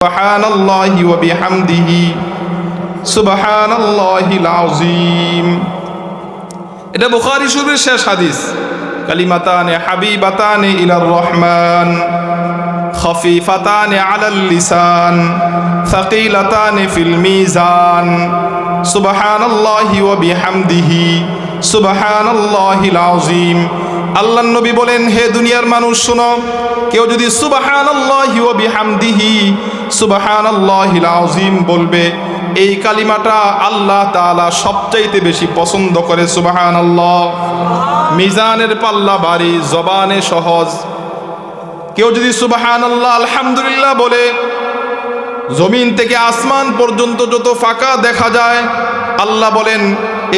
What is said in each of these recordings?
সুবহানাল্লাহি ওয়া বিহামদিহি সুবহানাল্লাহিল আযীম। এটা বুখারী শরীফের শেষ হাদিস। কালিমাতানে হাবিবাতানে ইলার রহমান খফিফাতানে আলাল লিসান সাকিলাতানে ফিল মিজান সুবহানাল্লাহি ওয়া বিহামদিহি সুবহানাল্লাহিল আযীম। আল্লাহর নবী বলেন, হে দুনিয়ার মানুষ শোনো, কেউ যদি সুবহানাল্লাহি ওয়া বিহামদিহি সুবহানাল্লাহিল আযীম বলবে, এই কালিমাটা আল্লাহ তাআলা সবচাইতে বেশি পছন্দ করে। সুবহানাল্লাহ। মিজানের পাল্লা ভারী, জবানে সহজ। কেউ যদি সুবহানাল্লাহ আলহামদুলিল্লাহ বলে, জমিন থেকে আসমান পর্যন্ত যত ফাঁকা দেখা যায়, আল্লাহ বলেন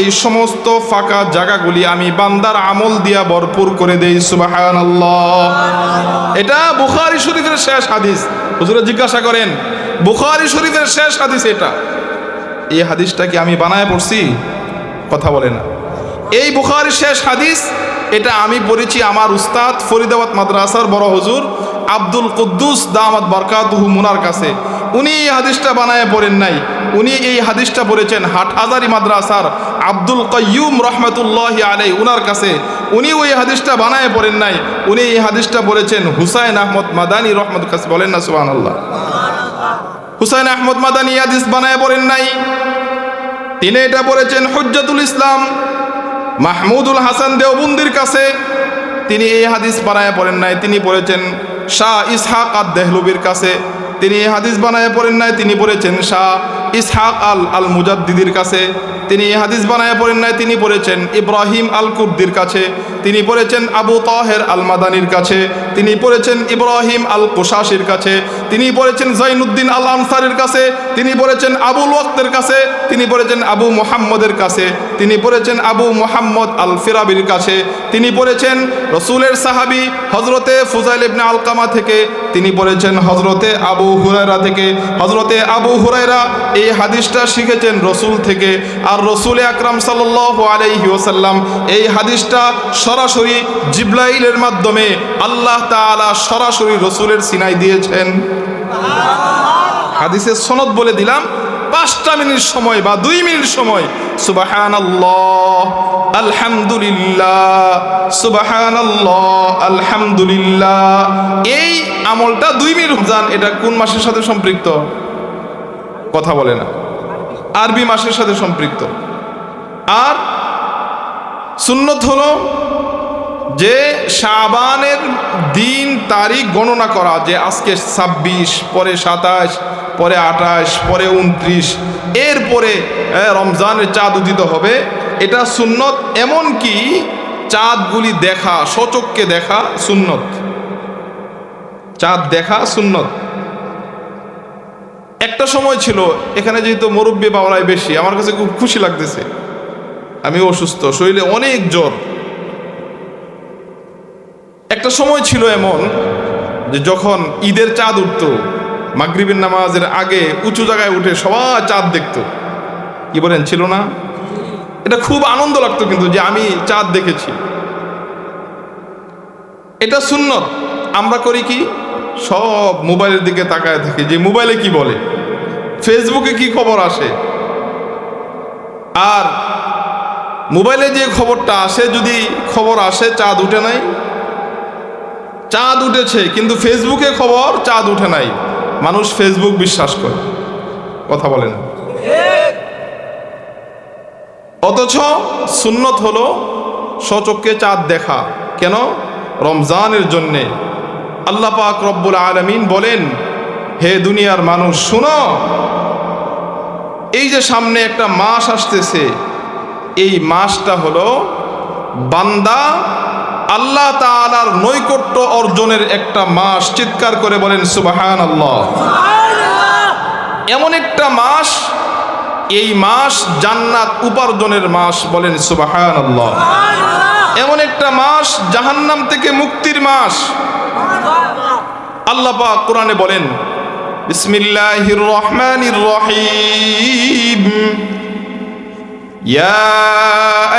এই সমস্ত ফাঁকা জায়গাগুলি আমি বান্দার আমল দিয়া ভরপুর করে দেই। সুবহানাল্লাহ। এটা বুখারী শরীফের শেষ হাদিস। হুজুরে জিজ্ঞাসা করেন, বুখারী শরীফের শেষ হাদিস এটা, এই হাদিসটা কি আমি বানায় পড়ছি? কথা বলে না। এই বুখারীর শেষ হাদিস এটা আমি পড়েছি আমার উস্তাদ ফরিদাবাদ মাদ্রাসার বড় হুজুর আব্দুল কুদ্দুস দামাত বারকাতুহু মুনার কাছে। উনি এই হাদিসটা বানায় পড়েন নাই, উনি এই হাদিসটা পড়েছেন হাটহাজারী মাদ্রাসার আব্দুল কাইয়ুম রহমতুল্লাহি আলাইহি উনার কাছে। উনি ওই হাদিসটা বানায় পড়েন নাই, উনি এই হাদিসটা পড়েছেন হুসাইন আহমদ মাদানী রহমতুল্লাহ কাছে। বলেন না সুবহানাল্লাহ। হুসাইন আহমদ মাদানী হাদিস বানায় পড়েন নাই, তিনি এটা পড়েছেন হুজ্জাতুল ইসলাম মাহমুদুল হাসান দেওবন্দির কাছে। তিনি এই হাদিস বানায় পড়েন নাই, তিনি পড়েছেন শাহ ইসহাক আদ-দেহলভির কাছে। তিনি এই হাদিস বানায় পড়েন নাই, তিনি পড়েছেন শাহ ইসহাক আল মুজাদ্দিদির কাছে। তিনি এই হাদিস বানায় পড়েন নাই, তিনি পড়েছেন ইব্রাহিম আল কুর্দির কাছে। তিনি পড়েছেন আবু তাহের আল মাদানির কাছে। তিনি পড়েছেন ইব্রাহিম আল কুশাশির কাছে। তিনি পড়েছেন জৈনুদ্দিন আল আনসারির কাছে। তিনি পড়েছেন আবুল ওয়াক্তের কাছে। তিনি পড়েছেন আবু মুহাম্মদের কাছে। তিনি পড়েছেন আবু মুহাম্মদ আল ফিরাবির কাছে। তিনি পড়েছেন রসুলের সাহাবী হজরতে ফুজাইল ইবনে আলকামা থেকে। তিনি পড়েছেন হজরতে আবু হুরায়রা থেকে। হজরতে আবু হুরায়রা এই হাদিসটা শিখেছেন রসুল থেকে, আর রসুল আকরাম সাল্লাল্লাহু আলাইহি ওয়াসাল্লাম এই হাদিসটা সরাসরি জিবরাইলের মাধ্যমে আল্লাহ তাআলা সরাসরি রসুলের সিনায় দিয়েছেন। হাদিসের সনদ বলে দিলাম, 5টা মিনিট সময় বা 2 মিনিট সময় সুবহানাল্লাহ আলহামদুলিল্লাহ সুবহানাল্লাহ আলহামদুলিল্লাহ, এই আমলটা 2 মিনিট যান। এটা কোন মাসের সাথে সম্পৃক্ত? কথা বলে না। আরবি মাসের সাথে সম্পৃক্ত। আর সুন্নত হলো যে শাবানের দিন তারিখ গণনা করা, যে আজকে 26, পরে 27, পরে 28, পরে 29, এরপরে রমজানের চাঁদ উদিত হবে। এটা সুন্নত। এমনকি চাঁদগুলি দেখা, সচক্ষে দেখা সুন্নত। চাঁদ দেখা সুন্নত। একটা সময় ছিল, এখানে যেহেতু মুরব্বী বাবারাই বেশি, আমার কাছে খুব খুশি লাগতেছে। আমি অসুস্থ, শরীরে অনেক জ্বর। একটা সময় ছিল এমন যে যখন ঈদের চাঁদ উঠতো, মাগরিবের নামাজের আগে উঁচু জায়গায় উঠে সবাই চাঁদ দেখতো। কি বলেন, ছিল না? এটা খুব আনন্দ লাগতো কিন্তু, যে আমি চাঁদ দেখেছি। এটা সুন্নত। আমরা করি কি, সব মোবাইলের দিকে তাকায় থাকি, যে মোবাইলে কি বলে, ফেসবুকে কি খবর আসে। আর মোবাইলে যে খবরটা আসে, যদি খবর আসে চাঁদ উঠে নাই, চাঁদ উঠেছে, কিন্তু ফেসবুকে খবর চাঁদ উঠে নাই, মানুষ ফেসবুক বিশ্বাস করে। কথা বলে না। অথচ সুন্নত হলো স্বচক্ষে চাঁদ দেখা। কেন? রমজানের জন্যে। আল্লাহ পাক রব্বুল আলামিন বলেন, হে দুনিয়ার মানুষ শুনো, এই যে সামনে একটা মাস আসতেছে, এই মাসটা হলো বান্দা আল্লাহ তাআলার নৈকট্য অর্জনের একটা মাস। চিৎকার করে বলেন সুবহানাল্লাহ। এমন একটা মাস, এই মাস জান্নাত উপার্জনের মাস। বলেন সুবহানাল্লাহ। এমন একটা মাস জাহান্নাম থেকে মুক্তির মাস। আল্লাহ পাক কোরআনে বলেন, বিসমিল্লাহির রহমানির রহিম, ইয়া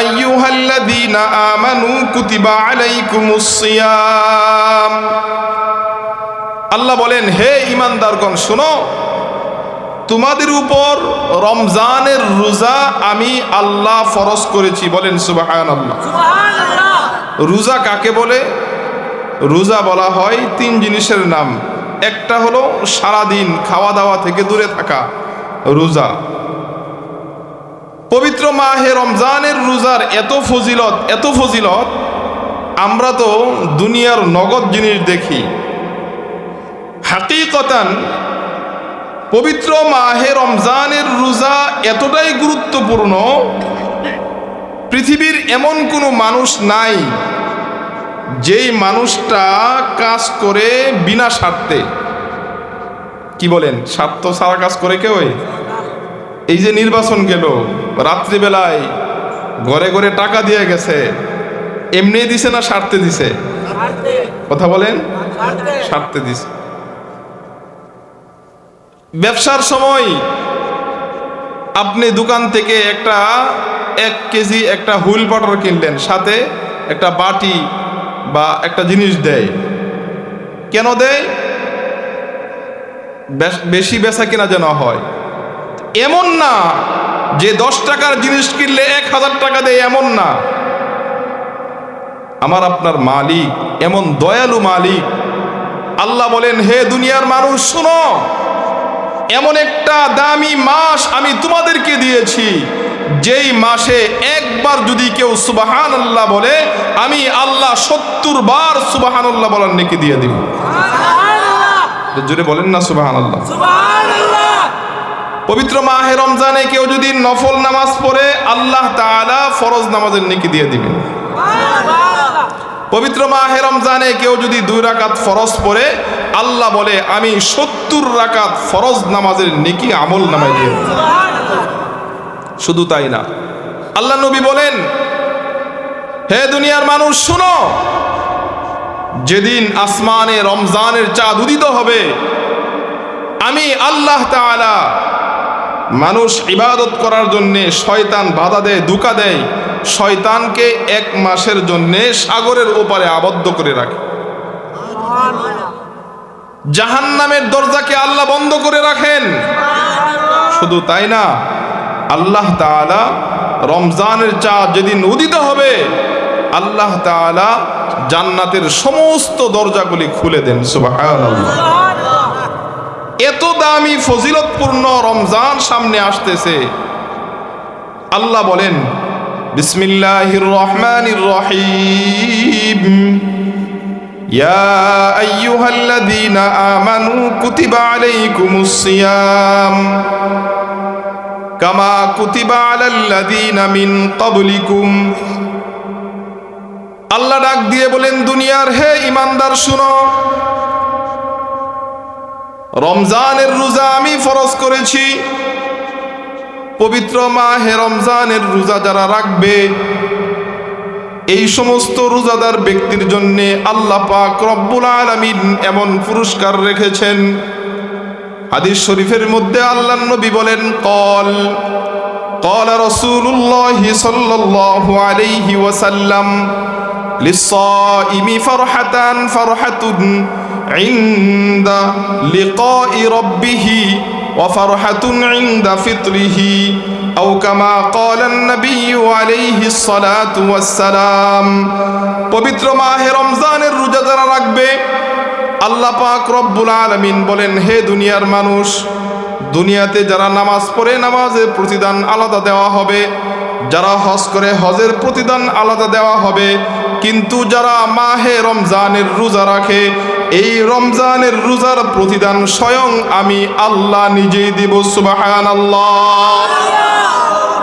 আইয়ুহাল্লাযীনা আমানু কুতিবা আলাইকুমুস সিয়াম। আল্লাহ বলেন, হে ঈমানদারগণ শোনো, তোমাদের উপর রমজানের রোজা আমি আল্লাহ ফরজ করেছি। বলেন সুবহানাল্লাহ। রোজা কাকে বলে? রোজা বলা হয় তিন জিনিসের নাম। একটা হলো সারাদিন খাওয়া দাওয়া থেকে দূরে থাকা রোজা। পবিত্র মাহে রমজানের রোজার এত ফজিলত, আমরা তো দুনিয়ার নগদ জিনিস দেখি। হাকিকতান পবিত্র মাহে রমজানের রোজা এতটাই গুরুত্বপূর্ণ, পৃথিবীর এমন কোনো মানুষ নাই যেই মানুষটা কাজ করে বিনা স্বার্থে। কি বলেন? স্বার্থ ছাড়া কাজ করে কেউ? এই যে নির্বাচন গেল, রাত্রিবেলায় ঘরে ঘরে টাকা দিয়ে গেছে, এমনি দিছে না স্বার্থে দিছে? কথা বলেন, স্বার্থে দিছে। ব্যবসার সময় আপনি দোকান থেকে একটা 1 কেজি একটা হুইল বাটার কিনলেন, সাথে একটা বাটি বা একটা জিনিস দেয়। কেন দেয়? বেশি বেচা কেনা যেন হয়। এমন না যে 10 টাকার জিনিস কিনলে 1000 টাকা দেয়, এমন না। আমার আপনার মালিক এমন দয়ালু মালিক। আল্লাহ বলেন, হে দুনিয়ার মানুষ শোনো, এমন একটা দামি মাস আমি তোমাদেরকে দিয়েছি, যেই মাসে একবার যদি কেউ সুবহানাল্লাহ বলে, আমি আল্লাহ 70 বার সুবহানাল্লাহ বলার নেকি দিয়ে দিব। জোরে বলেন না সুবহানাল্লাহ। পবিত্র মাহে রমজানে কেউ যদি নফল নামাজ পড়ে, আল্লাহ তাআলা ফরজ নামাজের নেকি দিয়ে দিবেন। পবিত্র মাহে রমজানে কেউ যদি 2 রাকাত ফরজ পড়ে, আল্লাহ বলে আমি 70 রাকাত ফরজ নামাজের নেকি আমল নামায় দিয়ে দেব। শুধু তাই না, আল্লাহ নবী বলেন, হে দুনিয়ার মানুষ শুনো, যেদিন আসমানে রমজানের চাঁদ উদিত হবে, আমি আল্লাহ তাআলা মানুষ ইবাদত করার জন্য শয়তান বাধা দেয়, ধোঁকা দেয়, শয়তানকে 1 মাসের জন্য সাগরের ওপারে আবদ্ধ করে রাখে। জাহান্নামের দরজাকে আল্লাহ বন্ধ করে রাখেন। শুধু তাই না, আল্লাহ তাআলা রমজানের চাঁদ যেদিন উদিত হবে, আল্লাহ তাআলা জান্নাতের সমস্ত দরজাগুলি খুলে দেন। সুবহানাল্লাহ। এত দামি ফজিলতপূর্ণ রমজান সামনে আসতেছে। আল্লাহ বলেন, বিসমিল্লাহির রহমানির রহিম, ইয়া আইয়ুহাল্লাযীনা আমানু কুতিবা আলাইকুমুস সিয়াম কামা কুতিবা আলাল্লাযীনা মিন ক্বাবলিকুম। আল্লাহ ডাক দিয়ে বলেন, দুনিয়ার হে ঈমানদার শুনো, রমজানের রোজা আমি ফরজ করেছি। পবিত্র মাহে রমজানের রোজা যারা রাখবে, এই সমস্ত রোজাদার ব্যক্তির জন্য আল্লাহ পাক রব্বুল আলামিন এমন পুরস্কার রেখেছেন। হাদিস শরীফের মধ্যে আল্লাহর নবী বলেন, قال رسول الله صلى الله عليه وسلم للصائم فرحة عند لقاء ربه وفرحة عند فطره أو كما قال النبي عليه الصلاة والسلام। পবিত্র মাহে রমজানের রোজা যারা রাখবে, আল্লাহ পাক রব্বুল আলামিন বলেন, হে দুনিয়ার মানুষ, দুনিয়াতে যারা নামাজ পড়ে নামাজের প্রতিদান আলাদা দেওয়া হবে, যারা হজ করে হজের প্রতিদান আলাদা দেওয়া হবে, কিন্তু যারা মাহে রমজানের রোজা রাখে, এই রমজানের রোজার প্রতিদান স্বয়ং আমি আল্লাহ নিজেই দিব। সুবহানাল্লাহ।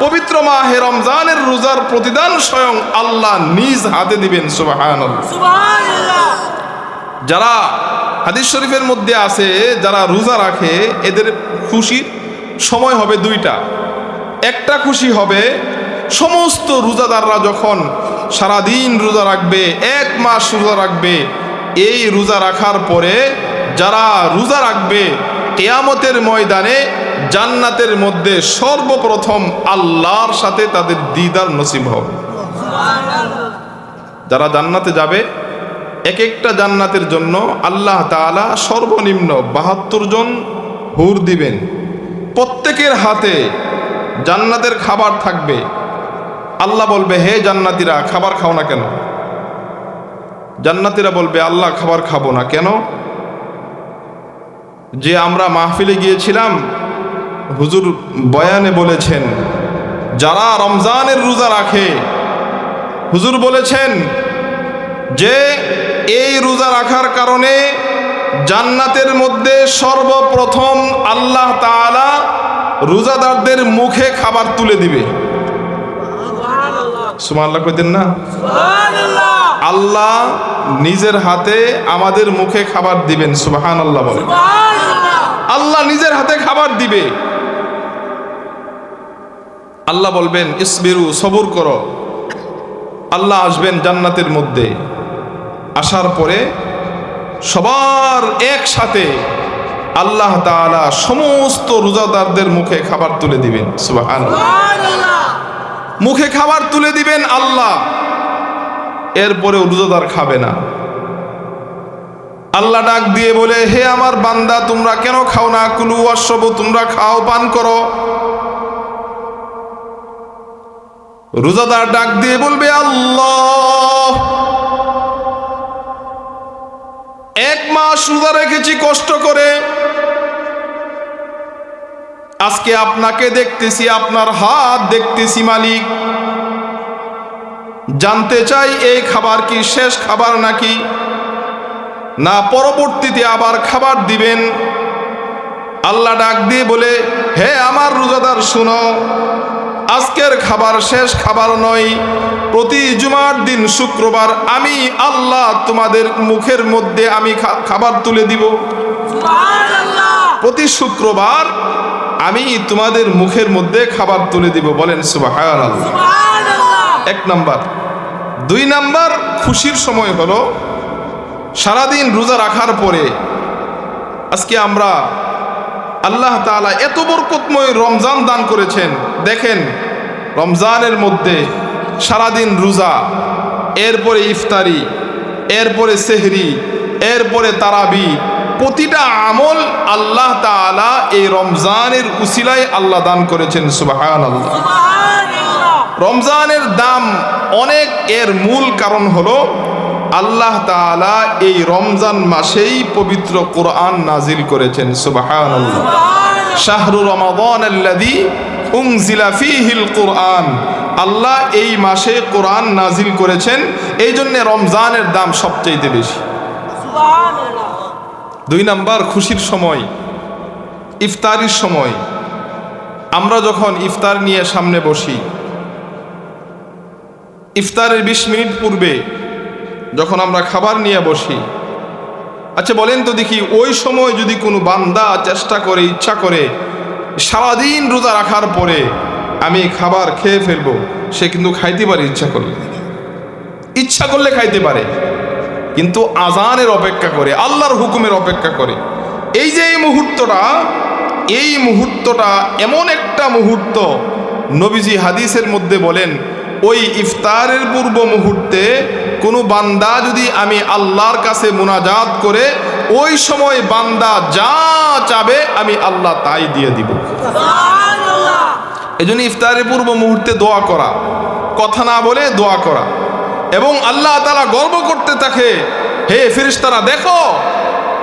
পবিত্র মাহে রমজানের রোজার প্রতিদান স্বয়ং আল্লাহ নিজ হাতে দিবেন। সুবহানাল্লাহ। যারা হাদিস শরীফের মধ্যে আছে, যারা রোজা রাখে, এদের খুশির সময় হবে 2টা। একটা খুশি হবে সমস্ত রোজাদাররা যখন সারাদিন রোজা রাখবে, 1 মাস রোজা রাখবে, এই রোজা রাখার পরে যারা রোজা রাখবে, কিয়ামতের ময়দানে জান্নাতের মধ্যে সর্বপ্রথম আল্লাহর সাথে তাদের দিদার নসিব হবে। যারা জান্নাতে যাবে, এক একটা জান্নাতের জন্য আল্লাহ তাআলা সর্বনিম্ন ৭২ জন হুর দিবেন। প্রত্যেকের হাতে জান্নাতের খাবার থাকবে। আল্লাহ বলবে, হে জান্নাতীরা, খাবার খাও না কেন? জান্নাতীরা বলবে, আল্লাহ খাবার খাবো না কেন? যে আমরা মাহফিলে গিয়েছিলাম, হুজুর বয়ানে বলেছেন যারা রমজানের রোজা রাখে, হুজুর বলেছেন যে এই রোজা রাখার কারণে জান্নাতের মধ্যে সর্বপ্রথম আল্লাহ তাআলা রোজাদারদের মুখে খাবার তুলে দিবে। সুবহানাল্লাহ কইতেন না? আল্লাহ নিজের হাতে আমাদের মুখে খাবার দিবেন। সুবহানাল্লাহ বলেন। আল্লাহ নিজের হাতে খাবার দিবে। আল্লাহ বলবেন, ইসবিরু, সবর করো। আল্লাহ আসবেন জান্নাতের মধ্যে, আসার পরে সবার একসাথে আল্লাহ তাআলা সমস্ত রোজাদারদের মুখে খাবার তুলে দিবেন। সুবহানাল্লাহ। মুখে খাবার তুলে দিবেন আল্লাহ, এরপরেও রোজাদার খাবে না। আল্লাহ ডাক দিয়ে বলে, হে আমার বান্দা, তোমরা কেন খাও না? কুলু ওয়াশরাবু, তোমরা খাও, পান করো। রোজাদার ডাক দিয়ে বলবে, আল্লাহ, 1 মাস রোজা রেখেছি কষ্ট করে, আজকে আপনাকে দেখতেছি, আপনার হাত দেখতেছি মালিক। জানতে চাই এই খাবার কি শেষ খাবার নাকি না পরবর্তীতে আবার খাবার দিবেন? আল্লাহ ডাক দিয়ে বলে, হে আমার রোজাদার, শুনো, আজকের খাবার শেষ খাবার নয়। প্রতি জুমার দিন শুক্রবার আমি আল্লাহ তোমাদের মুখের মধ্যে আমি খাবার তুলে দিব। প্রতি শুক্রবার আমি তোমাদের মুখের মধ্যে খাবার তুলে দিব। বলেন সুবহানাল্লাহ। 1 নাম্বার। 2 নাম্বার, খুশির সময় হলো সারাদিন রোজা রাখার পরে আজকে আমরা আল্লাহ তাআলা এত বরকতময় রমজান দান করেছেন। দেখেন, রমজানের মধ্যে সারাদিন রোজা, এরপরে ইফতারি, এরপরে সেহরি, এরপরে তারাবি, প্রতিটা আমল আল্লাহ তাআলা এই রমজানের উসিলায় আল্লাহ দান করেছেন। সুবহানাল্লাহ। রমজানের দাম অনেক। এর মূল কারণ হলো আল্লাহ তাআলা এই রমজান মাসেই পবিত্র কোরআন নাজিল করেছেন। সুবহানাল্লাহ। শাহরু রমাদানাল্লাযী উনজিলা ফীহিল কুরআন। আল্লাহ এই মাসে কোরআন নাজিল করেছেন, এই জন্য রমজানের দাম সবচেয়ে বেশি। সুবহানাল্লাহ। 2 নাম্বার, খুশির সময়, ইফতারির সময়। আমরা যখন ইফতার নিয়ে সামনে বসি, ইফতারের 20 মিনিট পূর্বে যখন আমরা খাবার নিয়ে বসি, আচ্ছা বলেন তো দেখি, ওই সময় যদি কোনো বান্দা চেষ্টা করে, ইচ্ছা করে, সারাদিন রোজা রাখার পরে আমি খাবার খেয়ে ফেলবো, সে কিন্তু খাইতে পারে ইচ্ছা করলে খাইতে পারে, কিন্তু আজানের অপেক্ষা করে, আল্লাহর হুকুমের অপেক্ষা করে। এই যে এই মুহূর্তটা এমন একটা মুহূর্ত, নবীজি হাদিসের মধ্যে বলেন, ওই ইফতারের পূর্ব মুহূর্তে কোনো বান্দা যদি আমি আল্লাহর কাছে মুনাজাত করে, ওই সময় বান্দা যা চাবে আমি আল্লাহ তাই দিয়ে দিব। এই জন্য ইফতারের পূর্ব মুহূর্তে দোয়া করা, কথা না বলে দোয়া করা, এবং আল্লাহ তাআলা গর্ব করতে থাকে, হে ফেরেশতারা, দেখো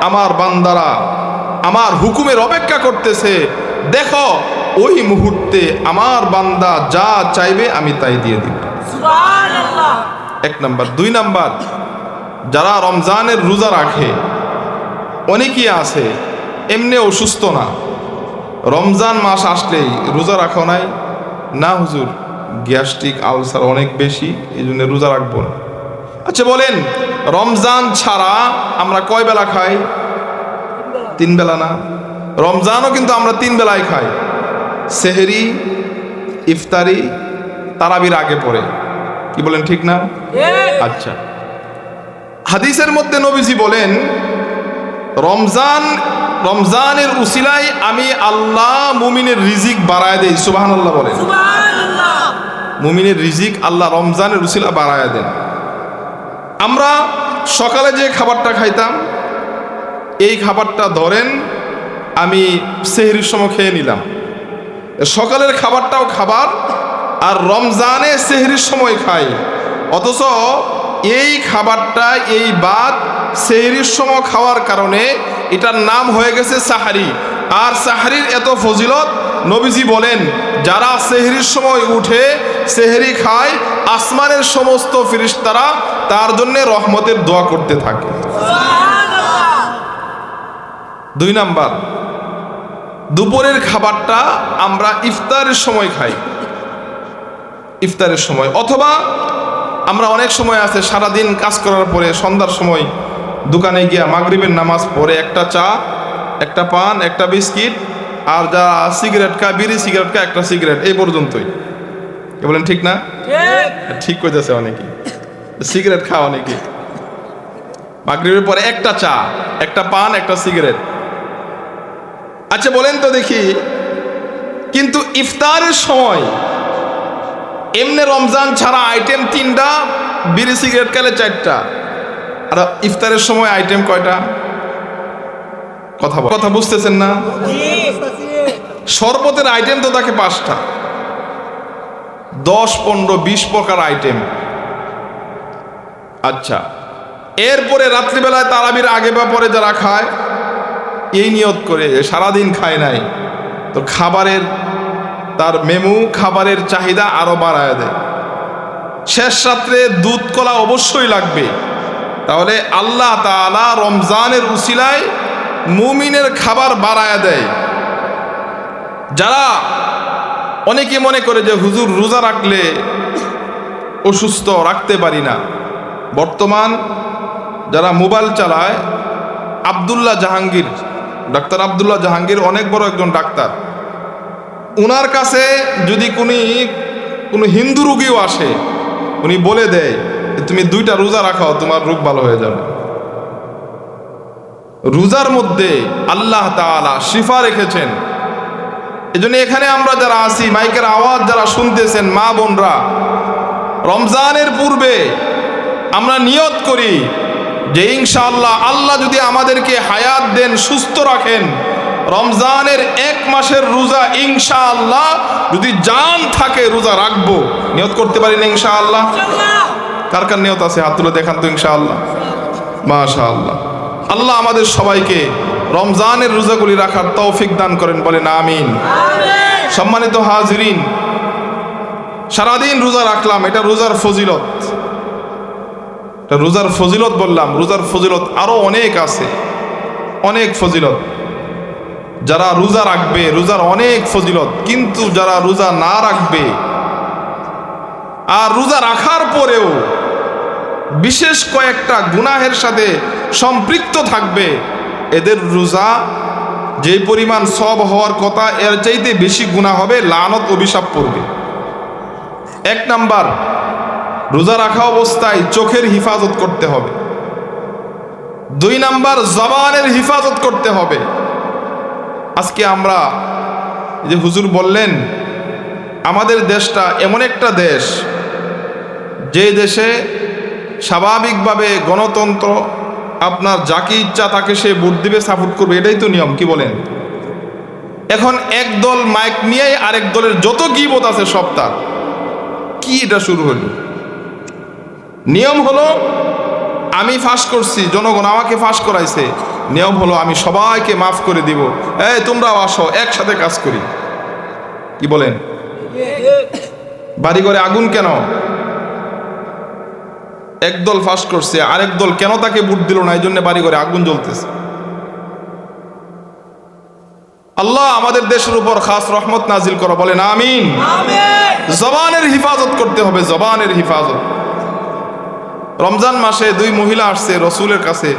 আমার বান্দারা আমার হুকুমের অপেক্ষা করতেছে, দেখো ওই মুহূর্তে আমার বান্দা যা চাইবে আমি তাই দিয়ে দিব। সুবহানাল্লাহ। 1 নাম্বার। 2 নাম্বার, যারা রমজানের রোজা রাখে, অনেকেই আছে এমনি অসুস্থ না, রমজান মাস আসলেই রোজা রাখো নাই, না হুজুর গ্যাস্ট্রিক আলসার অনেক বেশি, এই জন্য রোজা রাখবো না। আচ্ছা বলেন, রমজান ছাড়া আমরা কয় বেলা খাই? 3 বেলা না? রমজানও কিন্তু আমরা 3 বেলায় খাই, সেহরি, ইফতারি, তারাবির আগে পরে। কি বলেন, ঠিক না? আচ্ছা, হাদিসের মধ্যে নবীজি বলেন, রমজানের উসিলায় আমি আল্লাহ মুমিনের রিজিক বাড়ায় দেই। সুবহানাল্লাহ বলেন। মুমিনের রিজিক আল্লাহ রমজানের উসিলা বাড়ায় দেন। আমরা সকালে যে খাবারটা খাইতাম এই খাবারটা ধরেন আমি সেহরির সময় খেয়ে নিলাম, সকালের খাবারটাও খাবার, আর রমজানে সেহরির সময় খাই, অথচ এই খাবারটা এই বাদ সেহরির সময় খাওয়ার কারণে এটার নাম হয়ে গেছে সাহারি। আর সাহারির এত ফজিলত, নবীজি বলেন যারা সেহরির সময় উঠে সেহরি খায় আসমানের সমস্ত ফেরেশতারা তার জন্য রহমতের দোয়া করতে থাকে। 2 নাম্বার, দুপুরের খাবারটা আমরা ইফতারের সময় খাই, ইফতারের সময়, অথবা আমরা অনেক সময় আছে সারাদিন কাজ করার পরে সন্ধ্যার সময় দোকানে গিয়া মাগরিবের নামাজ পড়ে একটা চা, একটা পান, একটা বিস্কিট, আর যা সিগারেট খায়, বিড়ি সিগারেট খায়, একটা সিগারেট, এই পর্যন্তই। বলেন ঠিক না? ঠিক কইতেছে অনেকে, সিগারেট খাওয়া অনেকে, মাগরিবের পরে একটা চা, একটা পান, একটা সিগারেট। আচ্ছা বলেন তো দেখি, কিন্তু ইফতারের সময় এমনি রমজান ছাড়া আইটেম 3টা, বিড়ি সিগারেট খেলে 4টা, আর ইফতারের সময় আইটেম কয়টা? কথা বুঝতেছেন না? শরবতের আইটেম তো থাকে 5টা, 10, 15, 20 প্রকার আইটেম। আচ্ছা, এরপরে রাত্রিবেলায় তারাবির আগে বা পরে যারা খায় এই নিয়ত করে সারাদিন খায় নাই, তো খাবারের তার মেমু, খাবারের চাহিদা আরো বাড়ায় দেয়। শেষ রাত্রে দুধ কলা অবশ্যই লাগবে। তাহলে আল্লাহ তাআলা রমজানের উসিলায় মুমিনের খাবার বাড়ায় দেয়। যারা অনেকে মনে করে যে হুজুর রোজা রাখলে অসুস্থ, রাখতে পারি না, বর্তমান যারা মোবাইল চালায়, আব্দুল্লাহ জাহাঙ্গীর, ডাক্তার আব্দুল্লাহ জাহাঙ্গীর অনেক বড় একজন ডাক্তার, উনার কাছে যদি কোনো হিন্দু রোগীও আসে, উনি বলে দেয় তুমি 2টা রোজা রাখাও, তোমার রোগ ভালো হয়ে যাবে। রোজার মধ্যে আল্লাহ তাআলা শিফা রেখেছেন। এজন্য এখানে আমরা যারা আছি, মাইকের আওয়াজ যারা শুনতেছেন, মা বোনরা, রমজানের পূর্বে আমরা নিয়ত করি যে ইনশাআল্লাহ আল্লাহ যদি আমাদেরকে হায়াত দেন, সুস্থ রাখেন, রমজানের 1 মাসের রোজা ইনশাআল্লাহ যদি জান থাকে রোজা রাখবো। নিয়ত করতে পারি না ইনশাআল্লাহ? কার কার নিয়ত আছে হাত তুলে দেখান তো ইনশাআল্লাহ। মাশাআল্লাহ, আল্লাহ আমাদের সবাইকে রমজানের রোজাগুলি রাখার তৌফিক দান করেন, বলেন আমিন। সম্মানিত হাজিরিন, সারাদিন রোজা রাখলাম, এটা রোজার ফজিলত, এটা রোজার ফজিলত বললাম। রোজার ফজিলত আরো অনেক আছে, অনেক ফজিলত। যারা রোজা রাখবে রোজার অনেক ফজিলত, কিন্তু যারা রোজা না রাখবে আর রোজা রাখার পরেও বিশেষ কয়েকটা গুনাহের সাথে সম্পৃক্ত থাকবে, এদের রোজা যে পরিমাণ সওয়াব হওয়ার কথা এর চাইতে বেশি গুনাহ হবে, লানত অভিশাপ পড়বে। 1 নাম্বার, রোজা রাখা অবস্থায় চোখের হিফাজত করতে হবে। 2 নাম্বার, জবানের হিফাজত করতে হবে। আজকে আমরা যে হুজুর বললেন, আমাদের দেশটা এমন একটা দেশ যে দেশে স্বাভাবিকভাবে গণতন্ত্র, আপনার যাকে ইচ্ছা তাকে সে ভোট দিবে, সাপোর্ট করবে, এটাই তো নিয়ম, কি বলেন? এখন এক দল মাইক নিয়ে আরেক দলের যত গীবত আছে সব তার, কি এটা শুরু হলো? নিয়ম হলো আমি ফাঁস করছি, জনগণ আমাকে ফাঁস করাইছে, নিয়ম হলো আমি সবাইকে মাফ করে দিব, এই তোমরাও আসো একসাথে কাজ করি, কি বলেন? বাড়ি ঘরে আগুন কেন? একদল ফাঁস করছে, আরেক দল কেন তাকে ভোট দিল না, এই জন্য বাড়ি ঘরে আগুন জ্বলতেছে। আল্লাহ আমাদের দেশের উপর খাস রহমত নাজিল করো, বলেন আমিন। জবানের হিফাজত করতে হবে, জবানের হিফাজত। রমজান মাসে 2 মহিলা আসছে রসুলের কাছে,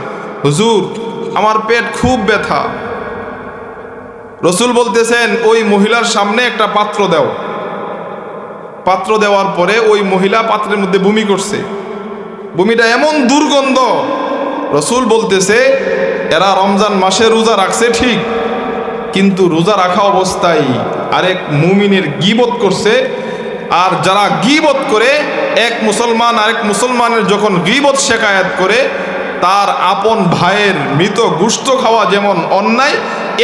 হুজুর আমার পেট খুব ব্যথা। রসুল বলতেছেন ওই মহিলার সামনে একটা পাত্র দাও। পাত্র দেওয়ার পরে ওই মহিলা পাত্রের মধ্যে বমি করছে, বমিটা এমন দুর্গন্ধ, রসুল বলতেছে এরা রমজান মাসে রোজা রাখছে ঠিক, কিন্তু রোজা রাখা অবস্থায় আরেক মুমিনের গীবত করছে। আর যারা গীবত করে, এক মুসলমান আরেক মুসলমানের যখন গীবত শেখায়াত করে, তার আপন ভাইয়ের মৃত গোশত খাওয়া যেমন অন্যায়,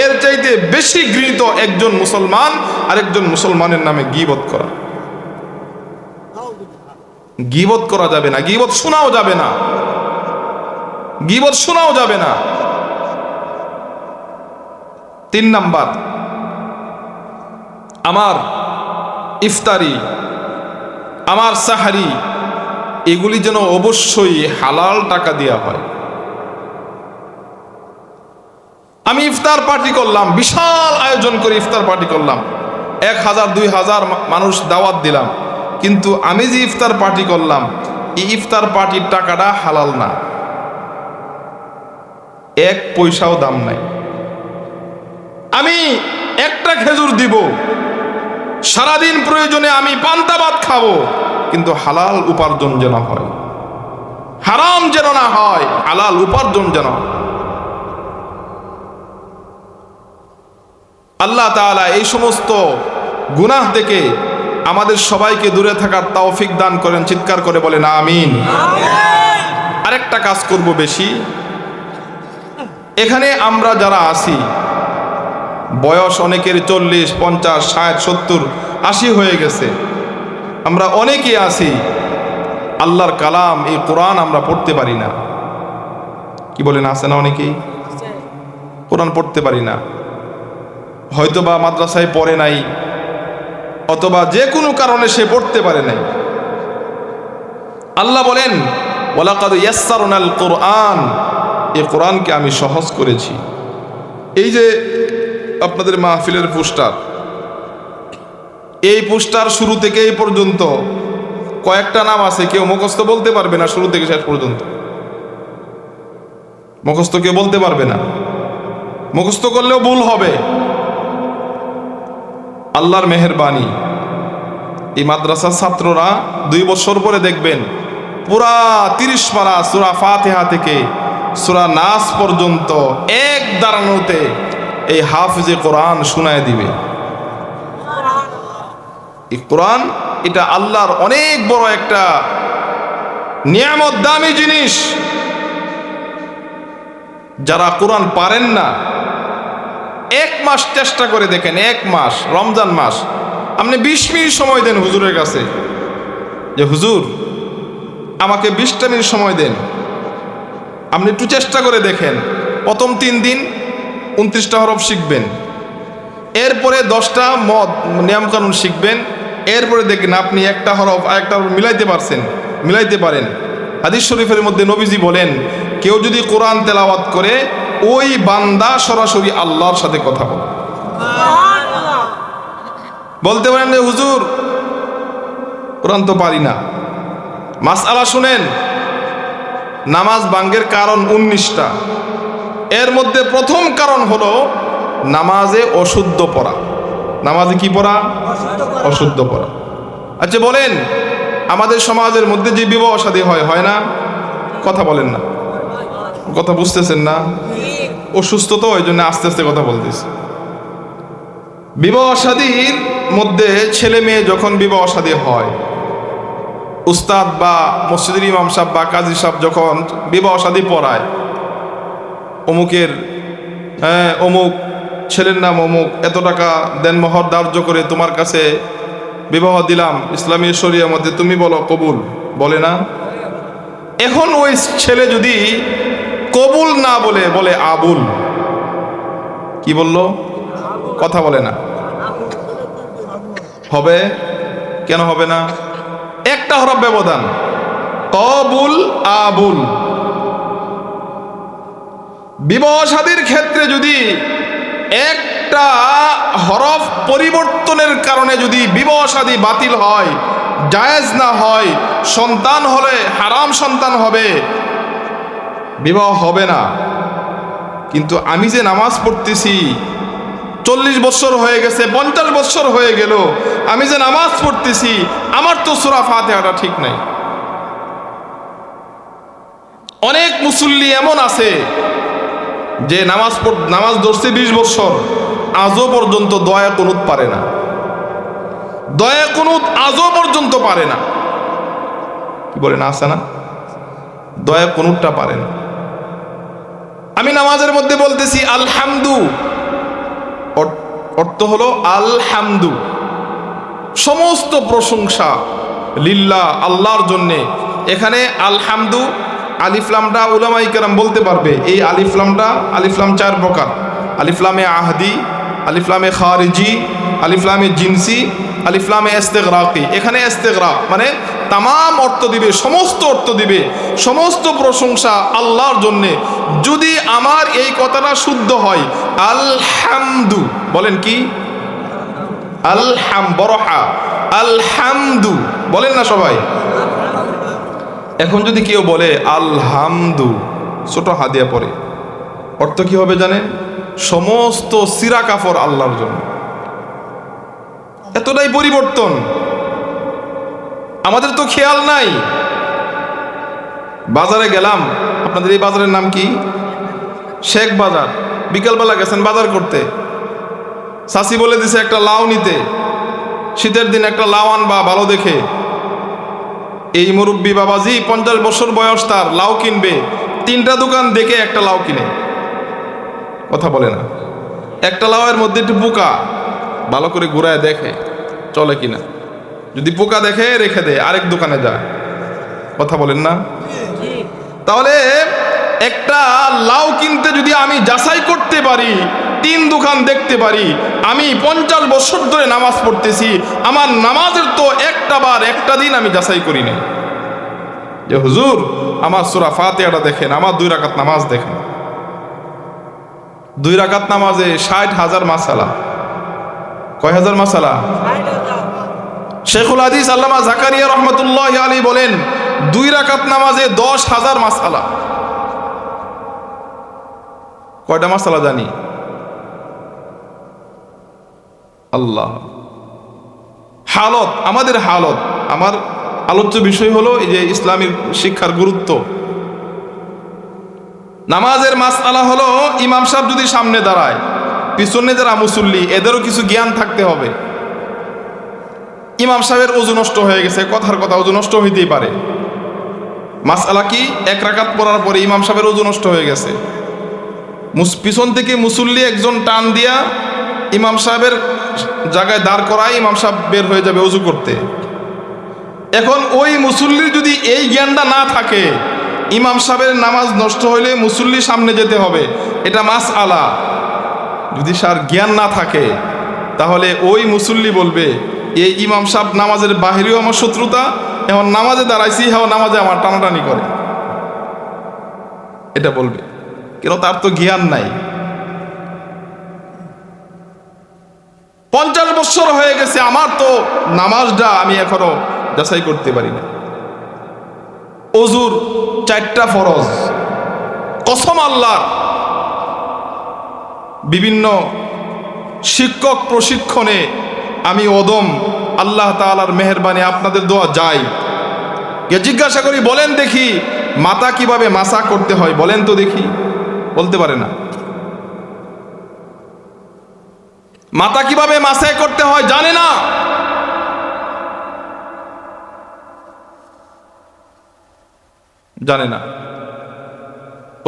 এর চাইতে বেশি ঘৃণিত একজন মুসলমান আরেকজন মুসলমানের নামে গীবত করা। গীবত করা যাবে না, গীবত শোনাও যাবে না, গীবত শোনাও যাবে না। 3 নাম্বার, আমার ইফতারি, আমার সাহারি এগুলি যেন অবশ্যই হালাল টাকা দেওয়া হয়। আমি ইফতার পার্টি করলাম, বিশাল আয়োজন করে ইফতার পার্টি করলাম, 1000 2000 মানুষ দাওয়াত দিলাম, কিন্তু আমি যে ইফতার পার্টি করলাম এই ইফতার পার্টির টাকাটা হালাল না, 1 পয়সাও দাম নাই। আমি একটা খেজুর দিব, সারাদিন প্রয়োজনে আমি পান্তা ভাত খাবো, কিন্তু হালাল উপার্জন যেন হয়, হারাম যেন না হয়, হালাল উপার্জন যেন। আল্লাহ তাআলা এই সমস্ত গুনাহ থেকে আমাদের সবাইকে দূরে থাকার তৌফিক দান করেন। চিৎকার করে বলেন আমিন। আরেকটা কাজ করব বেশি, এখানে আমরা যারা আছি বয়স অনেকের 40 50 60 70 80 হয়ে গেছে, আমরা অনেকেই আছি আল্লাহর কালাম এই কোরআন আমরা পড়তে পারি না। কি বলেন, আছে না অনেকেই? কোরআন পড়তে পারি না, হয়তোবা মাদ্রাসায় পড়ে নাই, অথবা যে কোনো কারণে সে পড়তে পারে নাই। আল্লাহ বলেন ওয়ালাকাদ ইয়াসসারনাল কোরআন, এই কোরআনকে আমি সহজ করেছি। এই যে আপনাদের মাহফিলের পোস্টার, এই পোস্টার শুরু থেকে এই পর্যন্ত কয়েকটা নাম আছে, কেউ মুখস্থ বলতে পারবে না, শুরু থেকে শেষ পর্যন্ত মুখস্থ কেউ বলতে পারবে না, মুখস্থ করলেও ভুল হবে। আল্লাহর মেহেরবানি, এই মাদ্রাসার ছাত্ররা 2 বছর পরে দেখবেন পুরা 30 পারা সূরা ফাতিহা থেকে সূরা নাস পর্যন্ত এক দাঁড়ানোতে এই হাফিজে কোরআন শোনায় দিবে। এই কোরআন এটা আল্লাহর অনেক বড় একটা নিয়ামত, দামি জিনিস। যারা কোরআন পারেন না, 1 মাস চেষ্টা করে দেখেন, 1 মাস রমজান মাস আপনি 20 মিনিট সময় দেন হুজুরের কাছে, যে হুজুর আমাকে 20টা মিনিট সময় দেন, আপনি একটু চেষ্টা করে দেখেন। প্রথম 3 দিন 29টা হরফ শিখবেন, এরপরে 10টা নিয়মকানুন শিখবেন, এরপরে দেখেন আপনি একটা হরফ আরেকটা হরফ মিলাইতে পারেন। হাদিস শরীফের মধ্যে নবীজি বলেন, কেউ যদি কোরআন তেলাওয়াত করে ওই বান্দা সরাসরি আল্লাহর সাথে কথা বলে। বলতে পারেন যে হুজুর কোরআন তো পারি না, মাসআলা শুনেন। নামাজ ভাঙ্গের কারণ 19টা, এর মধ্যে প্রথম কারণ হলো নামাজে অশুদ্ধ পড়া। নামাজে কি পড়া? অশুদ্ধ পড়া। আচ্ছা বলেন, আমাদের সমাজের মধ্যে যে বিবাহ শাদী হয় না? কথা বলেন না, কথা বুঝতেছেন না? অসুস্থ তো, ওই জন্য আস্তে আস্তে কথা বলতেছি। বিবাহ শাদীর মধ্যে ছেলে মেয়ে যখন বিবাহ শাদী হয়, উস্তাদ বা মসজিদের ইমাম সাহেব বা কাজী সাহেব যখন বিবাহ শাদী পড়ায়, অমুকের অমুক ছেলের নাম অমুক, এত টাকা দেন মোহর ধার্য করে তোমার কাছে বিবাহ দিলাম ইসলামী শরিয়ার মধ্যে, তুমি বলো কবুল, বলে না? এখন ওই ছেলে যদি কবুল না বলে আবুল, কি বলল? কথা বলে না। হবে? কেন হবে না? একটা হরফ ব্যবধান, কবুল আবুল। বিবাহ শাদীর ক্ষেত্রে যদি একটা হরফ পরিবর্তনের কারণে যদি বিবাহ শাদী বাতিল হয়, জায়েজ না হয়, সন্তান হলে হারাম সন্তান হবে, বিবাহ হবে না। কিন্তু আমি যে নামাজ পড়তেছি 40 বছর হয়ে গেছে, 50 বছর হয়ে গেল, আমি যে নামাজ পড়তেছি আমার তো সূরা ফাতিহাটা ঠিক নাই। অনেক মুসল্লি এমন আছে যে নামাজ ধরছে 20 বছর, আজও পর্যন্ত দয়া কুনুত পারে না, দয়া কুনুত আজও পর্যন্ত পারে না। কি বলেন, আছে না? দয়া কুনুতটা পারে না। আমি নামাজের মধ্যে বলতেছি আলহামদু, অর্থ হলো আলহামদু, সমস্ত প্রশংসা লিল্লাহ, আল্লাহর জন্যে। এখানে আলহামদু আলিফলামটা উলামায়ে কেরাম বলতে পারবে, এই আলিফলামটা, আলিফলাম 4 প্রকার: আলিফলামে আহদি, আলিফলামে খারিজি, আলিফলামে জিনসি, আলিফলামে ইস্তিগরাকি। এখানে ইস্তিগরাক মানে তামাম অর্থ দিবে, সমস্ত অর্থ দিবে, সমস্ত প্রশংসা আল্লাহর জন্যে। যদি আমার এই কথাটা শুদ্ধ হয়, আলহামদু, বলেন কি? বড়হা আলহামদু বলেন না সবাই? এখন যদি কেউ বলে আলহামদু, ছোট হাদিয়া পরে, অর্থ কি হবে জানেন? সমস্ত সিরা কাফর আল্লাহর জন্য। এতটাই পরিবর্তন, আমাদের তো খেয়াল নাই। বাজারে গেলাম, আপনাদের এই বাজারের নাম কি? শেখ বাজার। বিকালবেলা গেছেন বাজার করতে, চাচি বলে দিছে একটা লাউ নিতে, শীতের দিন একটা লাউ আনবা ভালো দেখে। এই মুরব্বী বাবাজি 50 বছর বয়স, তার লাউ কিনবে, 3টা দোকান দেখে একটা লাউ কিনে। কথা বলে না? একটা লাউয়ের মধ্যে একটু পোকা, ভালো করে ঘুরায় দেখে চলে কিনা। যদি পোকা দেখে রেখে দেয়, আরেক দোকানে যায়। কথা বলেন না? তাহলে একটা লাউ কিনতে যদি আমি যাচাই করতে পারি, 3 দোকান দেখতে পারি, আমি 50 বছর ধরে নামাজ পড়তেছি, আমার নামাজের তো একটা দিন আমি যাচাই করি নাই যে হুজুর আমার সূরা ফাতিহাটা দেখেন, আমার 2 রাকাত নামাজ দেখেন। 2 রাকাত নামাজে 60,000 মাসালা। কয় হাজার মাসালা? শেখুল হাদিস আল্লামা জাকারিয়া রহমতুল্লাহি আলাইহি বলেন 2 রাকাত নামাজে 10,000 মাসালা। কয়টা মাসালা জানি? আল্লাহ, হালত, আমাদের হালত। আমার আলোচ্য বিষয় হলো এই যে ইসলামের শিক্ষার গুরুত্ব। নামাজের মাসআলা হলো, ইমাম সাহেব যদি সামনে দাঁড়ায়, পিছনে যারা মুসল্লি এদেরও কিছু জ্ঞান থাকতে হবে। ইমাম সাহেবের ওযু নষ্ট হয়ে গেছে, কথার কথা ওযু নষ্ট হইতেই পারে। মাসআলা কি? 1 রাকাত পড়ার পরে ইমাম সাহেবের ওযু নষ্ট হয়ে গেছে, পিছন থেকে মুসল্লি একজন টান দিয়া ইমাম সাহেবের জায়গায় দাঁড় করায়, ইমাম সাহেব বের হয়ে যাবে ওযু করতে। এখন ওই মুসল্লির যদি এই জ্ঞানটা না থাকে, ইমাম সাহেবের নামাজ নষ্ট হইলে মুসল্লি সামনে যেতে হবে, এটা মাসআলা। যদি তার জ্ঞান না থাকে, তাহলে ওই মুসল্লি বলবে এই ইমাম সাহেব নামাজের বাহিরেও আমার শত্রুতা, এখন নামাজে দাঁড়াইছি, হ্যাঁ নামাজে আমার টানাটানি করে, এটা বলবে। কেন? তার তো জ্ঞান নাই। 50 বছর হয়ে গেছে, আমার তো নামাজটা আমি এখনো যাচাই করতে পারি না। ওযুর 4টা ফরজ, কসম আল্লাহ। বিভিন্ন শিক্ষক প্রশিক্ষণে আমি ওদম, আল্লাহ তাআলার মেহেরবানি, আপনাদের দোয়া যাই, জিজ্ঞাসা করি, বলেন দেখি মাথা কিভাবে মাসা করতে হয়, বলেন তো দেখি। বলতে পারে না। মাথা কিভাবে মাসাই করতে হয় জানে না। জানে না।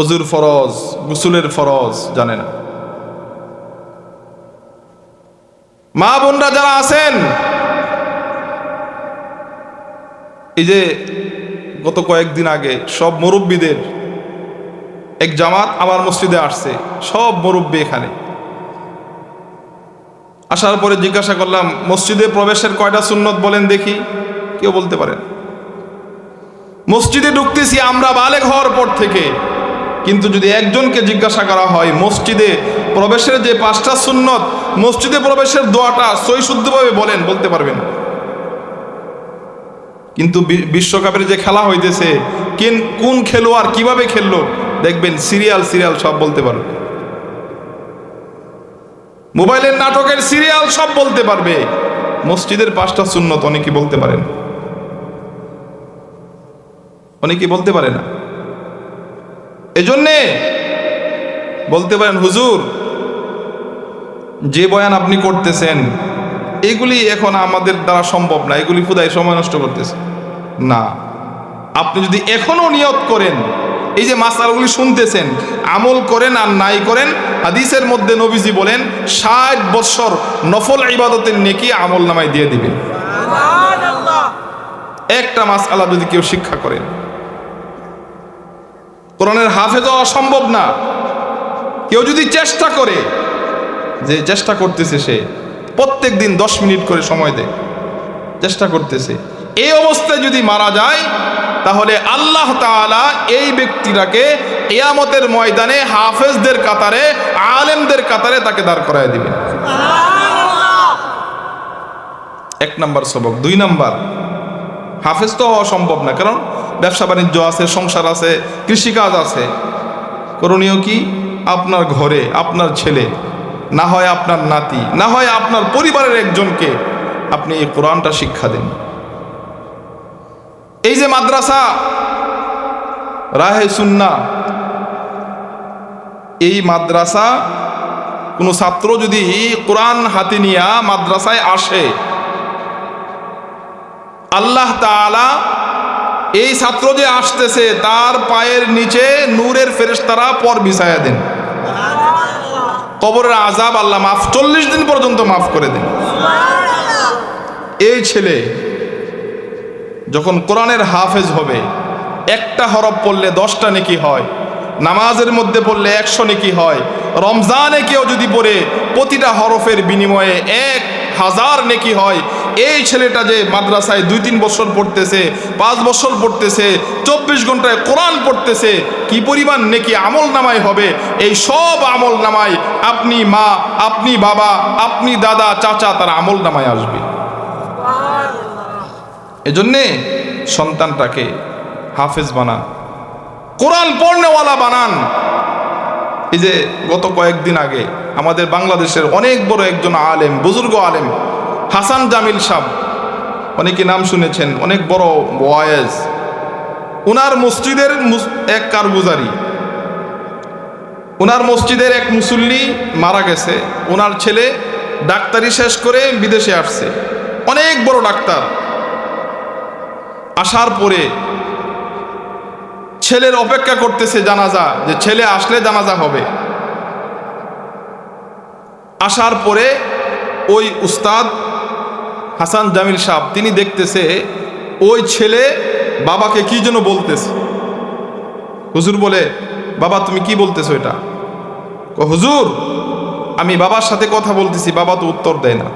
ওযুর ফরজ, গোসলের ফরজ জানে না। মা বোনরা যারা আছেন, এই যে গত কয়েকদিন আগে সব মুরব্বীদের এক জামাত আমার মসজিদে আসছে, সব মুরব্বী এখানে। আসার পরে জিজ্ঞাসা করলাম, মসজিদে প্রবেশের কয়টা সুন্নত বলেন দেখি। কেউ বলতে পারেন? মসজিদে ঢুকতেছি আমরা বালেগ হওয়ার পর থেকে, কিন্তু যদি একজনকে জিজ্ঞাসা করা হয় মসজিদে প্রবেশের যে 5টা সুন্নত, মসজিদে প্রবেশের দোয়াটা সহি শুদ্ধভাবে বলেন, বলতে পারবেন। কিন্তু বিশ্বকাপের যে খেলা হইতেছে, কোন খেলোয়াড় কিভাবে খেললো দেখবেন, সিরিয়াল সব বলতে পারবে। মোবাইলের নাটকের সিরিয়াল সব বলতে পারবে। মসজিদের 5টা সুন্নত অনেকে বলতে পারেন, অনেকে বলতে পারে না। এজন্যে বলতে পারেন, হুজুর যে বয়ান আপনি করতেছেন এগুলি এখন আমাদের দ্বারা সম্ভব না, এগুলি খুদাই সময় নষ্ট করতেছে না। আপনি যদি এখনো নিয়ত করেন এই যে মাসআলাগুলি শুনতেছেন, আমল করেন আর নাই করেন। হাদিসের মধ্যে নবীজি বলেন 60 বছর নফল ইবাদতের নেকি আমল নামায় দিয়ে দিবেন। একটা মাসআলা যদি কেউ শিক্ষা করেন, কোরআনের হাফেজ হওয়া সম্ভব না। কেউ যদি চেষ্টা করে, যে চেষ্টা করতেছে, সে প্রত্যেক দিন 10 মিনিট করে সময় দেয়, চেষ্টা করতেছে, এই অবস্থায় যদি মারা যায়, তাহলে আল্লাহ তাআলা এই ব্যক্তিটাকে কিয়ামতের ময়দানে হাফেজদের কাতারে, আলেমদের কাতারে তাকে দাঁড় করায় দিবেন। এক নাম্বার সবক। 2 নাম্বার, হাফেজ তো হওয়া সম্ভব না, কারণ ব্যবসা বাণিজ্য আছে, সংসার আছে, কৃষিকাজ আছে। করণীয় কি? আপনার ঘরে আপনার ছেলে, না হয় আপনার নাতি, না হয় আপনার পরিবারের একজনকে আপনি এই কোরআনটা শিক্ষা দেন। এই যে মাদ্রাসা রাহে সুন্নাহ, এই মাদ্রাসা কোনো ছাত্র যদি কোরআন হাতে নিয়ে মাদ্রাসায় আসে, আল্লাহ তাআলা এই ছাত্র যে আসতেছে তার পায়ের নিচে নূরের ফেরেশতারা পর বিছায়া দেন। কবরের আযাব আল্লাহ 40 দিন পর্যন্ত মাফ করে দেন। এই ছেলে যখন কোরআনের হাফেজ হবে, একটা হরফ পড়লে 10টা নেকি হয়, নামাজের মধ্যে পড়লে 100 নেকি হয়, রমজানে কেউ যদি পড়ে প্রতিটা হরফের বিনিময়ে 1000 নেকি হয়। এই ছেলেটা যে মাদ্রাসায় 2-3 বছর পড়তেছে, 5 বছর পড়তেছে, 24 ঘন্টায় কোরআন পড়তেছে, কি পরিমাণ নেকি আমল নামায় হবে। এই সব আমল নামায় আপনি মা, আপনি বাবা, আপনি দাদা, চাচা, তার আমল নামায় আসবে। এজন্যে সন্তানটাকে হাফেজ বানান, কোরআন পড়নেওয়ালা বানান। এই যে গত কয়েকদিন আগে আমাদের বাংলাদেশের অনেক বড় একজন আলেম, বুজুর্গ আলেম হাসান জামিল সাহেব, অনেকে নাম শুনেছেন, অনেক বড় ওয়ায়েজ। উনার মসজিদের এক কারগুজারি, উনার মসজিদের এক মুসল্লি মারা গেছে। উনার ছেলে ডাক্তারি শেষ করে বিদেশে আসছে, অনেক বড় ডাক্তার। আসার পরে ছেলের অপেক্ষা করতেছে জানাজা, যে ছেলে আসলে জানাজা হবে। আসার পরে ওই উস্তাদ হাসান জামিল সাহেব তিনি দেখতেছে ওই ছেলে বাবাকে কি যেন বলতেছে। হুজুর বলে, বাবা তুমি কি বলতেছো এটা? হুজুর আমি বাবার সাথে কথা বলতেছি, বাবা তো উত্তর দেয় না।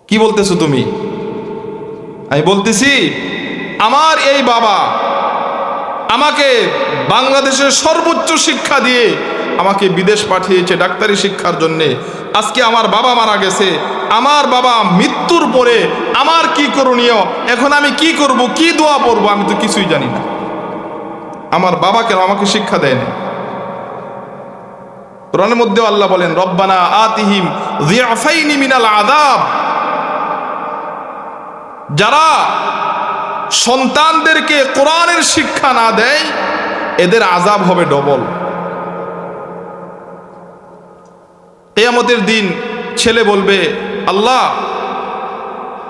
কি বলতেছো তুমি? আমি বলতেছি আমার এই বাবা আমাকে বাংলাদেশের সর্বোচ্চ শিক্ষা দিয়ে আমাকে বিদেশ পাঠিয়েছে ডাক্তারি শিক্ষার জন্যে। আজকে আমার বাবা মারা গেছে, আমার বাবা মৃত্যুর পরে আমার কি করণীয়, এখন আমি কি করব, কি দোয়া পড়বো, আমি তো কিছুই জানি না। আমার বাবা কেন আমাকে শিক্ষা দেয়নি? কোরআনের মধ্যে আল্লাহ বলেন, রব্বানা আতিহিম যিআফাইনি মিনাল আযাব। যারা সন্তানদেরকে কোরআনের শিক্ষা না দেয় এদের আযাব হবে ডবল। কিয়ামতের দিন ছেলে বলবে, আল্লাহ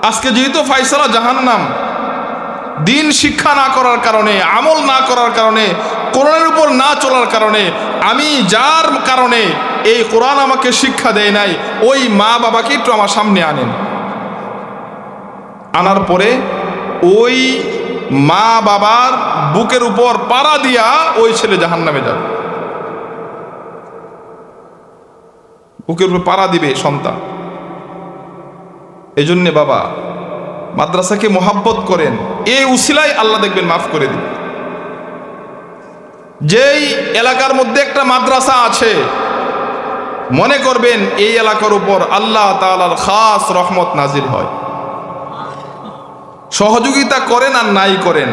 আজকে যেহেতু ফায়সালা জাহান্নাম, দিন শিক্ষা না করার কারণে, আমল না করার কারণে, কোরআনের উপর না চলার কারণে, আমি যার কারণে এই কোরআন আমাকে শিক্ষা দেয় নাই, ওই মা বাবাকে একটু আমার সামনে আনেন। আনার পরে ওই মা বাবার বুকের উপর পাড়া দিয়া ওই ছেলে জাহান্নামে যাবে। বুকের উপর পাড়া দিবে সন্তান। এই জন্যে বাবা মাদ্রাসাকে মোহাব্বত করেন, এই উসিলায় আল্লাহ দেখবেন মাফ করে দিবে। যেই এলাকার মধ্যে একটা মাদ্রাসা আছে, মনে করবেন এই এলাকার উপর আল্লাহ তাআলার খাস রহমত নাজিল হয়। সহযোগিতা করেন আর নাই করেন,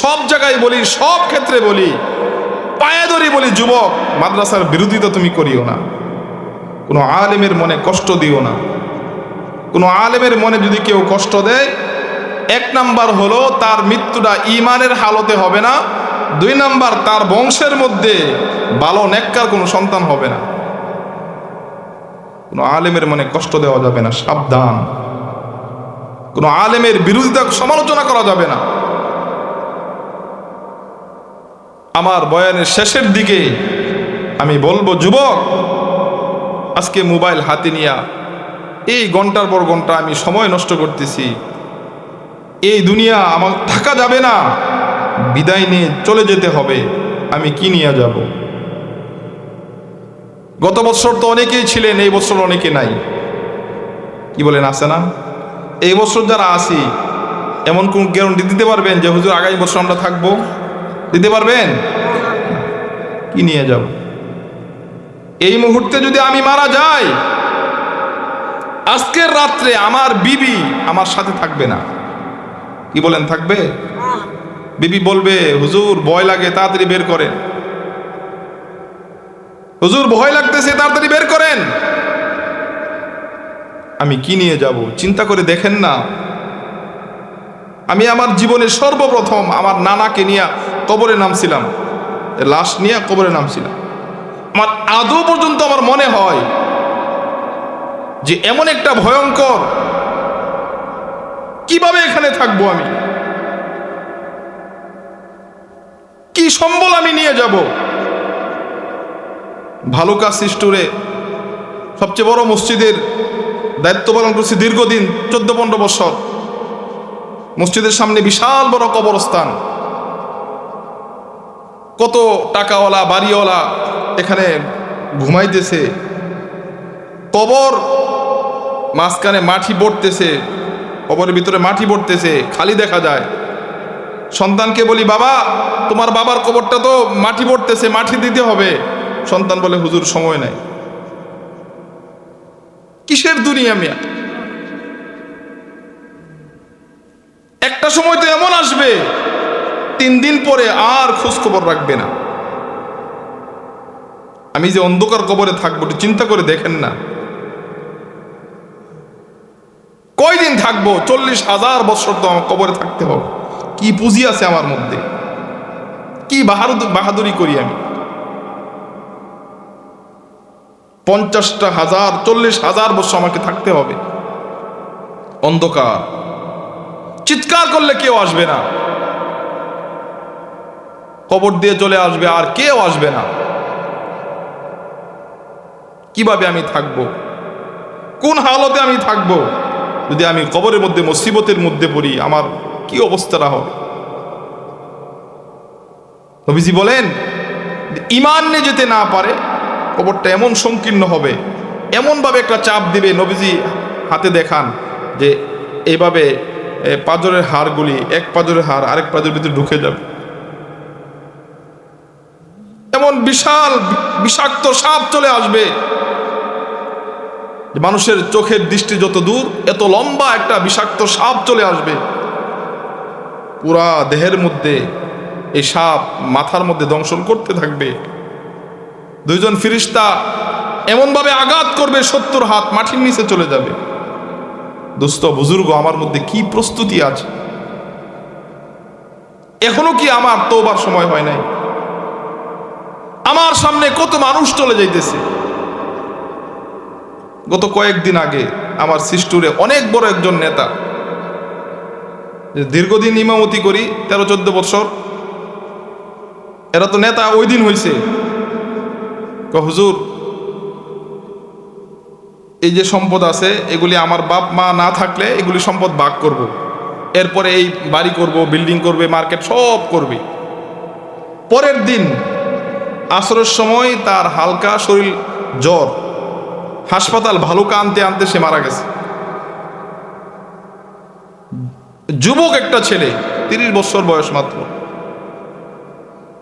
সব জায়গায় বলি, সব ক্ষেত্রে বলি, পায়ে ধরি বলি, যুবক মাদ্রাসার বিরোধিতা তুমি করিও না। কোনো আলেমের মনে কষ্ট দিও না। কোনো আলেমের মনে যদি কেউ কষ্ট দেয়, 1 নাম্বার হলো তার মৃত্যুটা ঈমানের হালতে হবে না, 2 নাম্বার তার বংশের মধ্যে ভালো নেককার কোনো সন্তান হবে না। কোনো আলেমের মনে কষ্ট দেওয়া যাবে না, সাবধান। কোনো আলেমের বিরোধিতা সমালোচনা করা যাবে না। আমার বয়ানের শেষের দিকে আমি বলবো, যুবক, আজকে মোবাইল হাতে নিয়া এই ঘন্টার পর ঘন্টা আমি সময় নষ্ট করতেছি। এই দুনিয়া আমার থাকা যাবে না, বিদায় নিয়ে চলে যেতে হবে। আমি কি নিয়ে যাব? গত বছর তো অনেকেই ছিলেন, এই বছর অনেকে নাই। কি বলেন, আছে না? এই বছর যারা আছি, এমন কোন গ্যারান্টি দিতে পারবেন যে হুজুর আগামী বছর আমরা থাকবো? দিতে পারবেন? কি নিয়ে যাব? এই মুহূর্তে যদি আমি মারা যাই, আজকের রাত্রে আমার বিবি আমার সাথে থাকবে না। কি বলেন, থাকবে? বিবি বলবে, হুজুর ভয় লাগে, তাড়াতাড়ি বের করেন। হুজুর ভয় লাগতেছে, তাড়াতাড়ি বের করেন। আমি কি নিয়ে যাব? চিন্তা করে দেখেন না। আমি আমার জীবনে সর্বপ্রথম আমার নানাকে নিয়ে কবরে নামছিলাম, লাশ নিয়ে কবরে নামছিলাম। আমার আদৌ পর্যন্ত আমার মনে হয় যে এমন একটা ভয়ঙ্কর, কিভাবে এখানে থাকবো আমি? কি সম্বল আমি নিয়ে যাব? ভালুকা স্টোরে সবচেয়ে বড় মসজিদের দায়িত্ব পালন করছি দীর্ঘদিন, 14-15 বছর। মসজিদের সামনে বিশাল বড় কবরস্থান, কত টাকাওয়ালা বাড়িওয়ালা এখানে ঘুমাইতেছে। কবর মাঝখানে মাটি পড়তেছে, কবরের ভিতরে মাটি পড়তেছে, খালি দেখা যায়। সন্তানকে বলি, বাবা তোমার বাবার কবরটা তো মাটি পড়তেছে, মাটি দিতে হবে। সন্তান বলে, হুজুর সময় নাই। কিসের দুনিয়া মিয়া? একটা সময় তো এমন আসবে, 3 দিন পরে আর খোঁজ খবর রাখবে না। আমি যে অন্ধকার কবরে থাকবো, চিন্তা করে দেখেন না। কয়দিন থাকবো? 40,000 বছর তো আমার কবরে থাকতে হবে। কি পুঁজি আছে আমার মধ্যে? কি বাহাদুরি করি আমি? 50,000 40,000 বছর আমাকে থাকতে হবে অন্ধকার। চিৎকার করলে কেউ আসবে না, কবর দিয়ে চলে আসবে, আর কেউ আসবে না। কিভাবে আমি থাকবো? কোন হালতে আমি থাকবো? যদি আমি কবরের মধ্যে মুসিবতের মধ্যে পড়ি, আমার কি অবস্থাটা হবে? নবীজি বলেন, ঈমান নিয়ে যেতে না পারে, কবরটা এমন সংকীর্ণ হবে, এমনভাবে একটা চাপ দিবে। নবীজি হাতে দেখান যে এইভাবে পাঁজরের হাড়গুলি, এক পাঁজরের হাড় আরেক পাঁজরের ভিতরে ঢুকে যাবে। এমন বিশাল বিষাক্ত সাপ চলে আসবে, মানুষের চোখের দৃষ্টি যত দূর, এত লম্বা একটা বিষাক্ত সাপ চলে আসবে। পুরা দেহের মধ্যে এই সাপ মাথার মধ্যে দংশন করতে থাকবে। 2 জন ফিরিস্তা এমনভাবে আঘাত করবে, 70 হাত মাটির নিচে চলে যাবে। দোস্ত বুজুর্গ, আমার মধ্যে কি প্রস্তুতি আছে? এখনো কি আমার তওবার সময় হয় নাই? আমার সামনে কত মানুষ চলে যাইতেছে। গত কয়েকদিন আগে আমার সিস্টুরে অনেক বড় একজন নেতা, দীর্ঘদিন ইমামতি করি, 13-14 বছর, এরা তো নেতা ওই দিন হয়েছে। হুজুর, এই যে সম্পদ আছে, এগুলি আমার বাপ মা না থাকলে এগুলি সম্পদ ভাগ করব। এরপরে এই বাড়ি করব, বিল্ডিং করবে, মার্কেট সব করবে। পরের দিন আসরের সময় তার হালকা শরীর জ্বর, হাসপাতাল ভালুকা আনতে আনতে সে মারা গেছে। যুবক একটা ছেলে, 30 বছর বয়স মাত্র।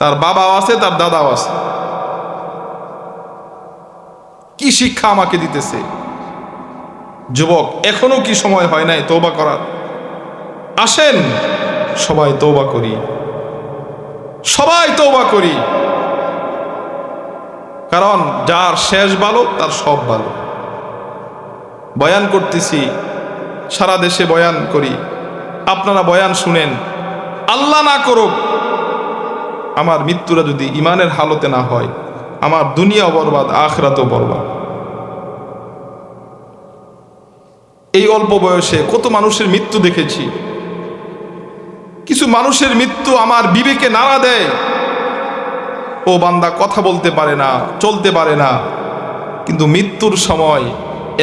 তার বাবাও আছে, তার দাদাও আছে। কি শিক্ষা আমাকে দিতেছে? যুবক, এখনো কি সময় হয় নাই তওবা করার? আসেন সবাই তওবা করি, সবাই তওবা করি। কারণ যার শেষ ভালো তার সব ভালো। বয়ান করতেছি, সারা দেশে বয়ান করি, আপনারা বয়ান শুনেন। আল্লাহ না করুক আমার মৃত্যুরা যদি ইমানের হালতে না হয়, আমার দুনিয়া বরবাদ, আখিরাতও বরবাদ। এই অল্প বয়সে কত মানুষের মৃত্যু দেখেছি। কিছু মানুষের মৃত্যু আমার বিবেকে নাড়া দেয়। ও বান্দা কথা বলতে পারে না, চলতে পারে না, কিন্তু মৃত্যুর সময়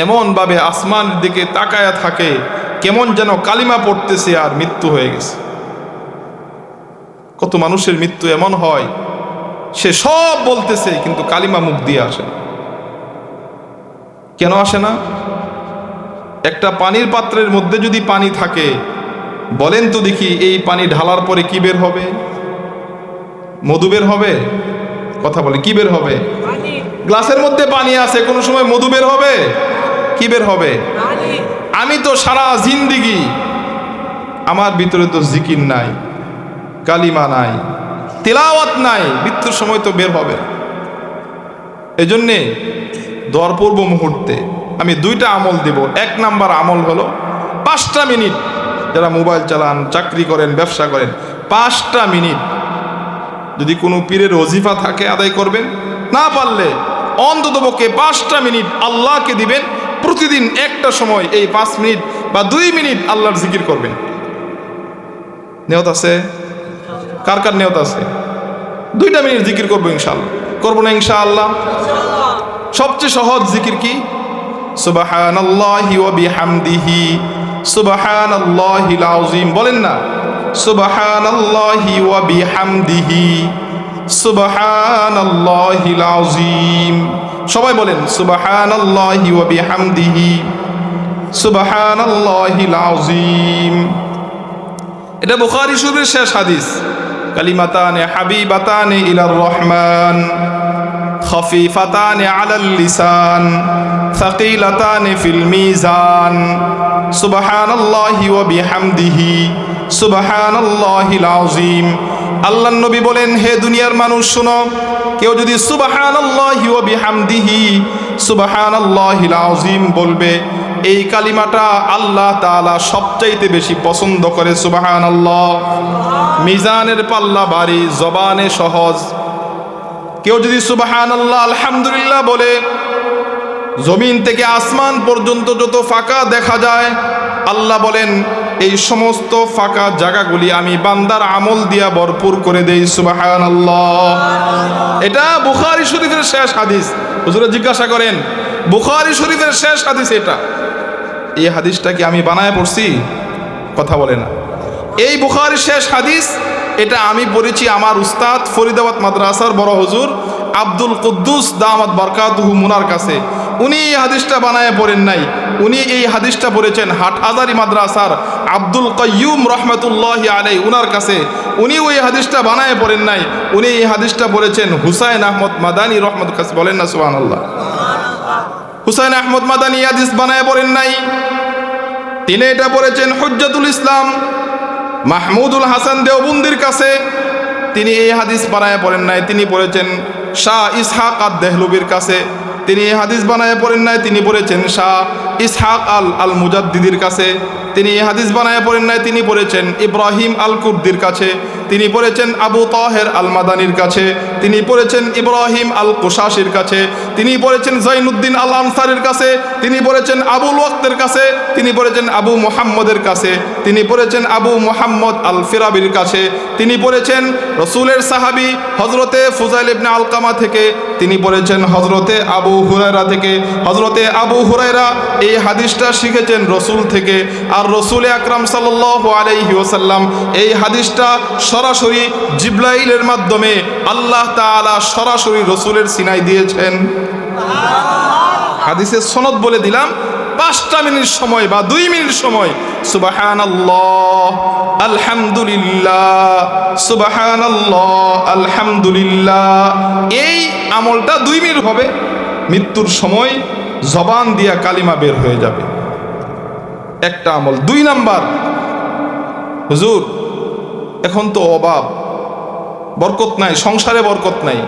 এমনভাবে আসমানের দিকে তাকায়া থাকে কেমন যেন কালিমা পড়তেছে আর মৃত্যু হয়ে গেছে। কত মানুষের মৃত্যু এমন হয় সে সব বলতেছে কিন্তু কালিমা মুখ দিয়ে আসে না। কেন আসে না? একটা পানির পাত্রের মধ্যে যদি পানি থাকে, বলেন তো দেখি এই পানি ঢালার পরে কি বের হবে? মধু বের হবে? কথা বলে, কি বের হবে? গ্লাসের মধ্যে পানি আছে, কোনো সময় মধু বের হবে? কি বের হবে? আমি তো সারা জিন্দিগি আমার ভিতরে তো জিকির নাই, কালিমা নাই, তিলাওয়াত নাই, মৃত্যুর সময় তো বের হবে। এজন্যে দোয়ার পূর্ব মুহূর্তে আমি দুইটা আমল দেব। এক নাম্বার আমল হলো 5টা মিনিট, যারা মোবাইল চালান, চাকরি করেন, ব্যবসা করেন, 5টা মিনিট যদি কোনো পীরের ওজিফা থাকে আদায় করবেন, না পারলে অন্ততপক্ষে 5টা মিনিট আল্লাহকে দিবেন। প্রতিদিন একটা সময় এই 5 মিনিট বা 2 মিনিট আল্লাহর জিকির করবেন। নিয়ত আছে? কার কার নিয়ত আছে? 2টা মিনিট জিকির করবো ইনশাআল্লাহ। করবো না ইনশাআল্লাহ? সবচেয়ে সহজ জিকির কি? সুবহানাল্লাহি ওয়া বিহামদিহি সুবহানাল্লাহিল আযীম। বলেন না, সুবহানাল্লাহি ওয়া বিহামদিহি সুবহানাল্লাহিল আযীম। সবাই বলেন সুবহানাল্লাহি ওয়া বিহামদিহি সুবহানাল্লাহিল আযীম। এটা বুখারী শরীফের শেষ হাদিস। কালিমাতানে হাবিবাতানে ইলার রহমান খফিফাতানে আলাল লিসান সাকিলাতানে ফিল মিজান সুবহানাল্লাহি ওয়া বিহামদিহি সুবহানাল্লাহিল আযীম। আল্লাহর নবী বলেন, হে দুনিয়ার মানুষ শোনো, কেউ যদি সুবহানাল্লাহি ওয়া বিহামদিহি সুবহানাল্লাহিল আযীম বলবে, এই কালিমাটা আল্লাহ তাআলা সবচাইতে বেশি পছন্দ করে। সুবহানাল্লাহ। মিজানের পাল্লা ভারী, জবানে সহজ। কেউ যদি সুবহানাল্লাহ আলহামদুলিল্লাহ বলে, জমিন থেকে আসমান পর্যন্ত যত ফাঁকা দেখা যায়, আল্লাহ বলেন এই সমস্ত ফাঁকা জায়গাগুলি আমি বান্দার আমল দিয়া ভরপুর করে দেই। সুবহানাল্লাহ। এটা বুখারী শরীফের শেষ হাদিস। হুজুরে জিজ্ঞাসা করেন, বুখারী শরীফের শেষ হাদিস এটা, এই হাদিসটা কি আমি বানায় পড়ছি? কথা বলে না। এই বুখারীর শেষ হাদিস, এটা আমি পড়েছি আমার উস্তাদ ফরিদাবাদ মাদ্রাসার বড় হুজুর আব্দুল কুদ্দুস দামাত বারকাতুহু মুনার কাছে। উনি এই হাদিসটা বানায় পড়েন নাই, উনি এই হাদিসটা পড়েছেন হাটহাজারী মাদ্রাসার আব্দুল কাইয়ুম রহমতুল্লাহি আলাইহি উনার কাছে। উনি ওই হাদিসটা বানায় পড়েন নাই, উনি এই হাদিসটা পড়েছেন হুসাইন আহমদ মাদানী রহমত কাছে। বলেন না সুবহানাল্লাহ। হুসাইন আহমদ মাদানী হাদিস বানায় পড়েন নাই, তিনি এটা পড়েছেন হুজ্জাতুল ইসলাম মাহমুদুল হাসান দেওবন্দির কাছে। তিনি এই হাদিস বানায় পড়েন নাই, তিনি পড়েছেন শাহ ইসহাক আদ-দেহলভির কাছে। তিনি এই হাদিস বানায় পড়েন নাই, তিনি পড়েছেন শাহ ইসহাক আল মুজাদ্দিদির কাছে। তিনি এই হাদিস বানায় পড়েন নাই, তিনি পড়েছেন ইব্রাহিম আল কুর্দির কাছে। তিনি পড়েছেন আবু তাহের আল মাদানির কাছে। তিনি পড়েছেন ইব্রাহিম আল কুশাশির কাছে। তিনি পড়েছেন জৈনুদ্দিন আল আনসারের কাছে। তিনি পড়েছেন আবুল ওয়াক্তের কাছে। তিনি পড়েছেন আবু মুহাম্মদের কাছে। তিনি পড়েছেন আবু মুহাম্মদ আল ফিরাবির কাছে। তিনি পড়েছেন রসুলের সাহাবী হজরতে ফুজাইল ইবনে আলকামা থেকে। তিনি পড়েছেন হজরতে আবু হুরায়রা থেকে। হজরতে আবু হুরায়রা এই হাদিসটা শিখেছেন রসুল থেকে, আর রসুল আকরাম সাল্লাল্লাহু আলাইহি ওয়াসাল্লাম এই হাদিসটা সরাসরি জিবরাইলের মাধ্যমে আল্লাহ তাআলা সরাসরি রসুলের সিনায় দিয়েছেন। হাদিসের সনদ বলে দিলাম, 5টা মিনিট সময় বা 2 মিনিট সময় সুবহানাল্লাহ আলহামদুলিল্লাহ সুবহানাল্লাহ আলহামদুলিল্লাহ, এই আমলটা 2 মিনিট হবে। মৃত্যুর সময় জবান দিয়া কালিমা বের হয়ে যাবে। একটা আমল। 2 নাম্বার, হুজুর এখন তো অভাব, বরকত নাই, সংসারে বরকত নাই।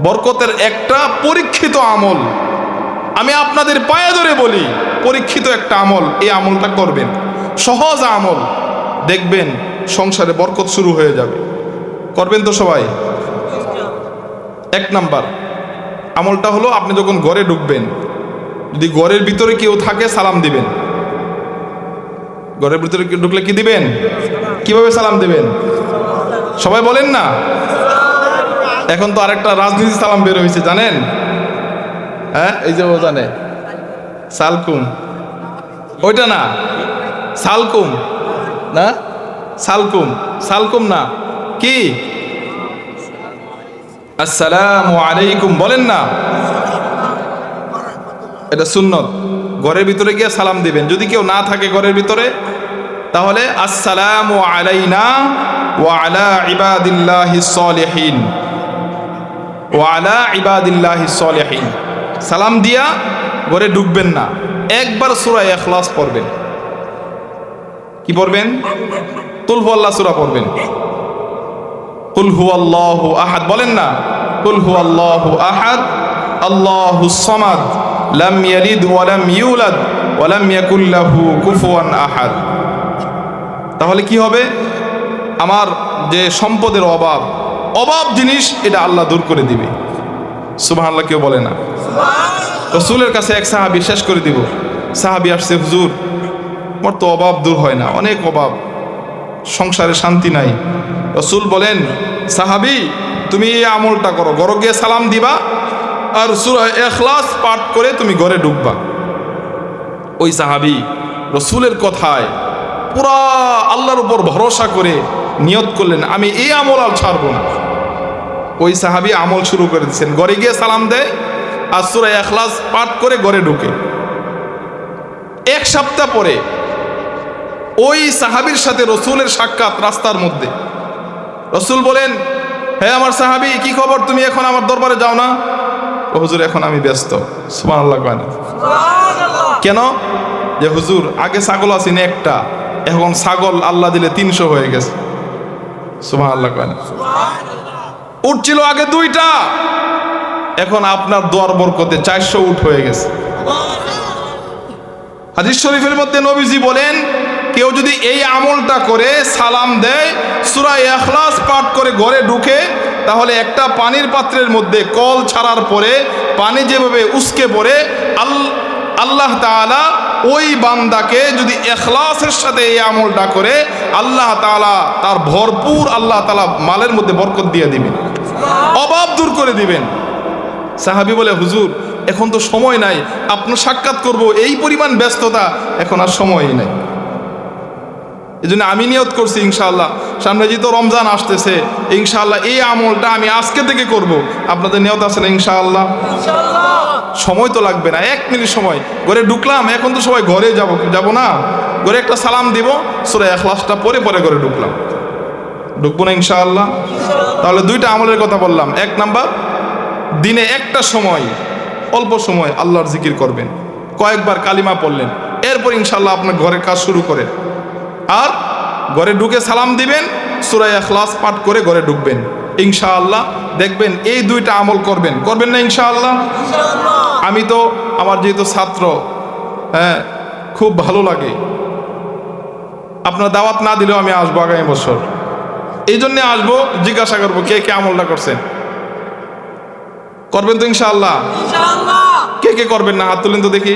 বরকতের একটা পরীক্ষিত আমল আমি আপনাদের পায়ে ধরে বলি, পরীক্ষিত একটা আমল, এই আমলটা করবেন। সহজ আমল, দেখবেন সংসারে বরকত শুরু হয়ে যাবে। করবেন তো সবাই? 1 নাম্বার আমলটা হলো, আপনি যখন ঘরে ঢুকবেন, যদি ঘরের ভিতরে কেউ থাকে সালাম দিবেন। ঘরের ভিতরে ঢুকলে কি দিবেন? কিভাবে সালাম দিবেন? সবাই বলেন না। এখন তো আরেকটা রাজনীতি সালাম বের হয়েছে জানেন, হ্যাঁ এই যে ও জানে সালকুম, ওইটা না সালকুম না, সালকুম সালকুম না, কি আসসালামু আলাইকুম বলেন না, এটা সুন্নত। ঘরের ভিতরে গিয়ে সালাম দিবেন, যদি কেউ না থাকে ঘরের ভিতরে তাহলে আসসালামু আলাইনা ওয়া আলা ইবাদিল্লাহিস সলিহিন, ওয়া আলা ইবাদিল্লাহিস সলিহিন, সালাম দিয়া ঘরে ঢুকবেন না, একবার সূরা ইখলাস পড়বেন। কি পড়বেন? কুল হুয়াল্লাহ সূরা পড়বেন। কুল হুয়াল্লাহু আহাদ বলেন না, কুল হুয়াল্লাহু আহাদ আল্লাহুস সামাদ লাম ইয়ালিদ ওয়া লাম ইউলাদ ওয়া লাম ইয়াকুল লাহু কুফুয়ান আহাদ। তাহলে কি হবে? আমার যে সম্পদের অভাব জিনিস এটা আল্লাহ দূর করে দিবে। সুবহানাল্লাহ কেউ বলে না? রাসূলের কাছে এক সাহাবী, শেষ করে দিব, সাহাবী আসছে, হুজুর আমার তো অভাব দূর হয় না, অনেক অভাব, সংসারে শান্তি নাই। রাসূল বলেন, সাহাবী তুমি এই আমলটা করো, ঘরে গিয়ে সালাম দিবা আর সূরা ইখলাস পাঠ করে তুমি ঘরে ঢুকবা। ওই সাহাবী রাসূলের কথায় পুরা আল্লাহর উপর ভরসা করে নিয়ত করলেন, আমি এই আমল আর ছাড়বো না। ওই সাহাবী আমল শুরু করে দিচ্ছেন, ঘরে গিয়ে সালাম দেয় আর সূরা ইখলাস পাঠ করে ঘরে ঢুকে। এক সপ্তাহ পরে ওই সাহাবীর সাথে রাসূলের সাক্ষাৎ রাস্তার মধ্যে। রাসূল বলেন, হে আমার সাহাবী কি খবর, তুমি এখন আমার দরবারে যাও না? ও হুজুর এখন আমি ব্যস্ত। সুবহানাল্লাহ কয় না? কেন? যে হুজুর আগে ছাগল আসেনি একটা, এখন ছাগল আল্লাহ দিলে 300 হয়ে গেছে। সুবহানাল্লাহ কয় না? উট ছিল আগে 2টা, এখন আপনার দোয়ার বরকতে 400 উট হয়ে গেছে। হাদিস শরীফের মধ্যে নবীজি বলেন, কেউ যদি এই আমলটা করে সালাম দেয়, সূরা ইখলাস পাঠ করে ঘরে ঢুকে, তাহলে একটা পানির পাত্রের মধ্যে কল ছাড়ার পরে পানি যেভাবে উসকে পড়ে, আল্লাহ তাআলা ওই বান্দাকে যদি ইখলাসের সাথে এই আমলটা করে, আল্লাহ তাআলা তার ভরপুর আল্লাহ তাআলা মালের মধ্যে বরকত দিয়ে দিবেন, অভাব দূর করে দিবেন। সাহাবী বলে, হুজুর এখন তো সময় নাই, আপনার সাক্ষাৎ করব, এই পরিমাণ ব্যস্ততা, এখন আর সময়ই নাই। এই জন্য আমি নিয়ত করছি ইনশাআল্লাহ, সামনে যেহেতু রমজান আসতেছে, ইনশাআল্লাহ এই আমলটা আমি আজকে থেকে করব। আপনাদের নিয়ত আছে না? ইনশাআল্লাহ। সময় তো লাগবে না, 1 মিনিট সময়। ঘরে ঢুকলাম, এখন তো সবাই ঘরে যাব না, ঘরে একটা সালাম দিব, সূরা ইখলাসটা পরে পরে ঘরে ঢুকবো না ইনশাআল্লাহ? তাহলে 2টা আমলের কথা বললাম। 1 নাম্বার, দিনে একটা সময়, অল্প সময় আল্লাহর জিকির করবেন, কয়েকবার কালিমা পড়লেন, এরপর ইনশাআল্লাহ আপনার ঘরের কাজ শুরু করেন। আর ঘরে ঢুকে সালাম দিবেন, সূরা ইখলাস পাঠ করে ঘরে ঢুকবেন, ইনশাআল্লাহ দেখবেন এই 2টা আমল করবেন না ইনশাআল্লাহ? আমি তো আমার যেহেতু ছাত্র, হ্যাঁ খুব ভালো লাগে, আপনার দাওয়াত না দিলেও আমি আসবো আগামী বছর। এই জন্যে আসবো, জিজ্ঞাসা করবো কে কে আমলটা করছেন। করবেন তো ইনশাআল্লাহ? কে কে করবেন না হাত তুলেন তো দেখি।